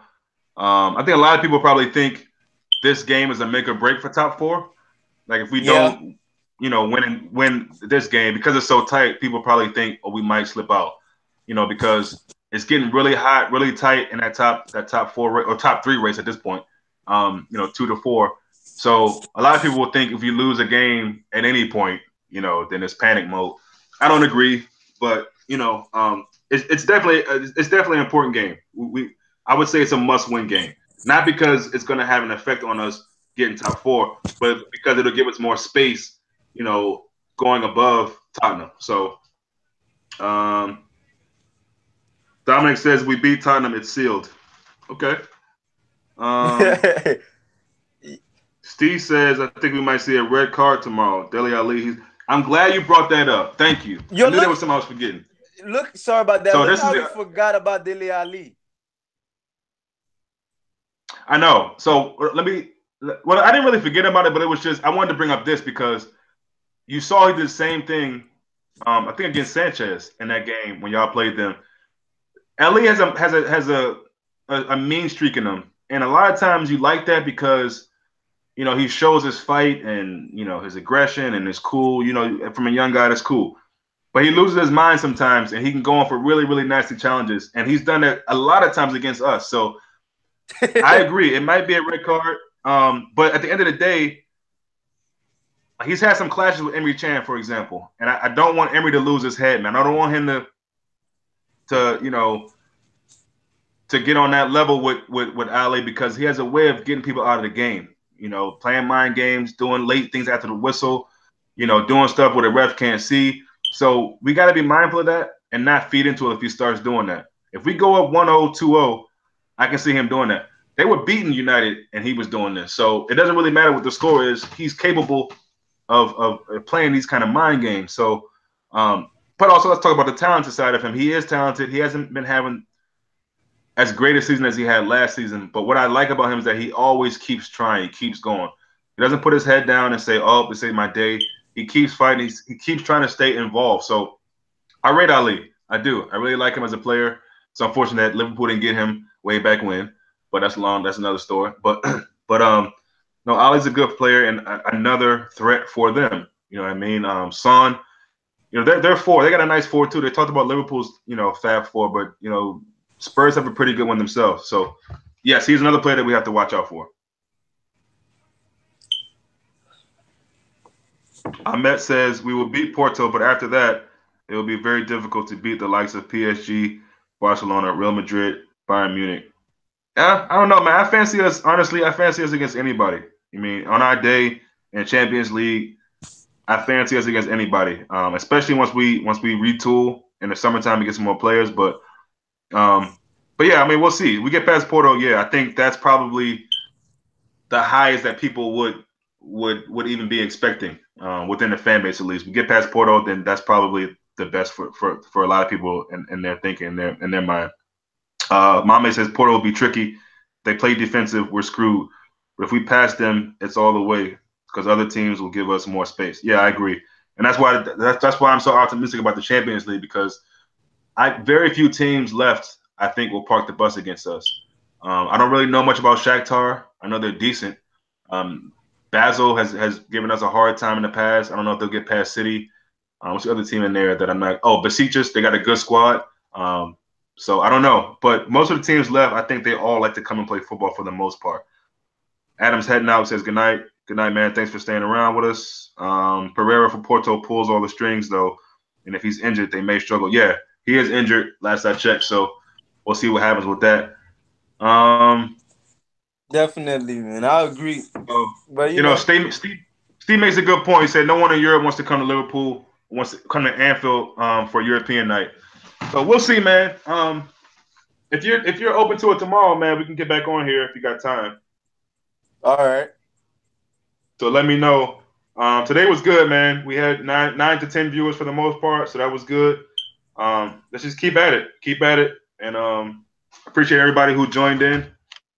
I think a lot of people probably think this game is a make or break for top 4. Like if we don't. Win this game because it's so tight. People probably think, we might slip out. Because It's getting really hot, really tight in that top four or top three race at this point. 2 to 4. So a lot of people will think if you lose a game at any point, then it's panic mode. I don't agree, but it's definitely an important game. I would say it's a must-win game, not because it's going to have an effect on us getting top 4, but because it'll give us more space, going above Tottenham. So, Dominic says we beat Tottenham, it's sealed. Okay. Steve says I think we might see a red card tomorrow. Dele Ali. I'm glad you brought that up. Thank you. I knew there was something I was forgetting. Look, sorry about that. So look how you forgot about Dele Ali. I know. So well, I didn't really forget about it, but it was just I wanted to bring up this because you saw he did the same thing. I think against Sanchez in that game when y'all played them. Ali has a mean streak in him, and a lot of times you like that because he shows his fight and his aggression and it's cool. From a young guy, that's cool. But he loses his mind sometimes, and he can go on for really, really nasty challenges, and he's done that a lot of times against us. So I agree, it might be a red card, but at the end of the day, he's had some clashes with Emery Chan, for example, and I don't want Emery to lose his head, man. I don't want him to get on that level with Ali because he has a way of getting people out of the game. Playing mind games, doing late things after the whistle, doing stuff where the ref can't see. So we got to be mindful of that and not feed into it if he starts doing that. If we go up 1-0, 2-0, I can see him doing that. They were beating United and he was doing this. So it doesn't really matter what the score is. He's capable of playing these kind of mind games. So, but also let's talk about the talented side of him. He is talented. He hasn't been having as great a season as he had last season. But what I like about him is that he always keeps trying. He keeps going. He doesn't put his head down and say, oh, this ain't my day. He keeps fighting. He keeps trying to stay involved. So I rate Ali. I do. I really like him as a player. It's unfortunate that Liverpool didn't get him way back when, but that's another story. But no, Ali's a good player and another threat for them. You know what I mean? Son, they're 4. They got a nice 4 too. They talked about Liverpool's, Fab 4, but Spurs have a pretty good one themselves. So yes, he's another player that we have to watch out for. Ahmet says we will beat Porto, but after that, it will be very difficult to beat the likes of PSG, Barcelona, Real Madrid, Bayern Munich. I don't know, man. I fancy us against anybody. I mean, on our day in Champions League, I fancy us against anybody, especially once we retool in the summertime to get some more players. But yeah, I mean, we'll see. We get past Porto, yeah. I think that's probably the highest that people would even be expecting within the fan base, at least. We get past Porto, then that's probably the best for a lot of people in their thinking, in their mind. Mame says Porto will be tricky. They play defensive, we're screwed. But if we pass them, it's all the way because other teams will give us more space. Yeah, I agree, and that's why I'm so optimistic about the Champions League because very few teams left I think will park the bus against us. I don't really know much about Shakhtar. I know they're decent. Basel has given us a hard time in the past. I don't know if they'll get past City. What's the other team in there that I'm not? Oh, Besiktas. They got a good squad. So I don't know. But most of the teams left, I think they all like to come and play football for the most part. Adam's heading out, says good night. Good night, man. Thanks for staying around with us. Pereira for Porto pulls all the strings, though. And if he's injured, they may struggle. Yeah, he is injured, last I checked. So we'll see what happens with that. Definitely, man. I agree. But Steve makes a good point. He said no one in Europe wants to come to Liverpool, wants to come to Anfield for European night. So we'll see, man. If you're open to it tomorrow, man, we can get back on here if you got time. All right. So let me know. Today was good, man. We had 9 to 10 viewers for the most part, so that was good. Let's just keep at it, and appreciate everybody who joined in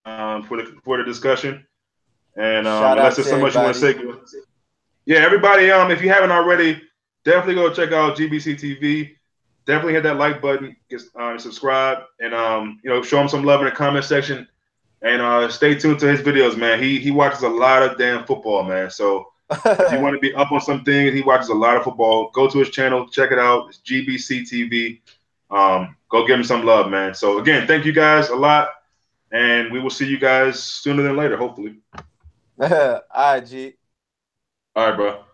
for the discussion. And unless there's so much you want to say, yeah, everybody. If you haven't already, definitely go check out GBCTV. Definitely hit that like button, subscribe, and show him some love in the comment section. And stay tuned to his videos, man. He watches a lot of damn football, man. So if you want to be up on something, he watches a lot of football. Go to his channel, check it out. It's GBCTV. go give him some love, man. So again, thank you guys a lot, and we will see you guys sooner than later, hopefully. All right, G. All right, bro.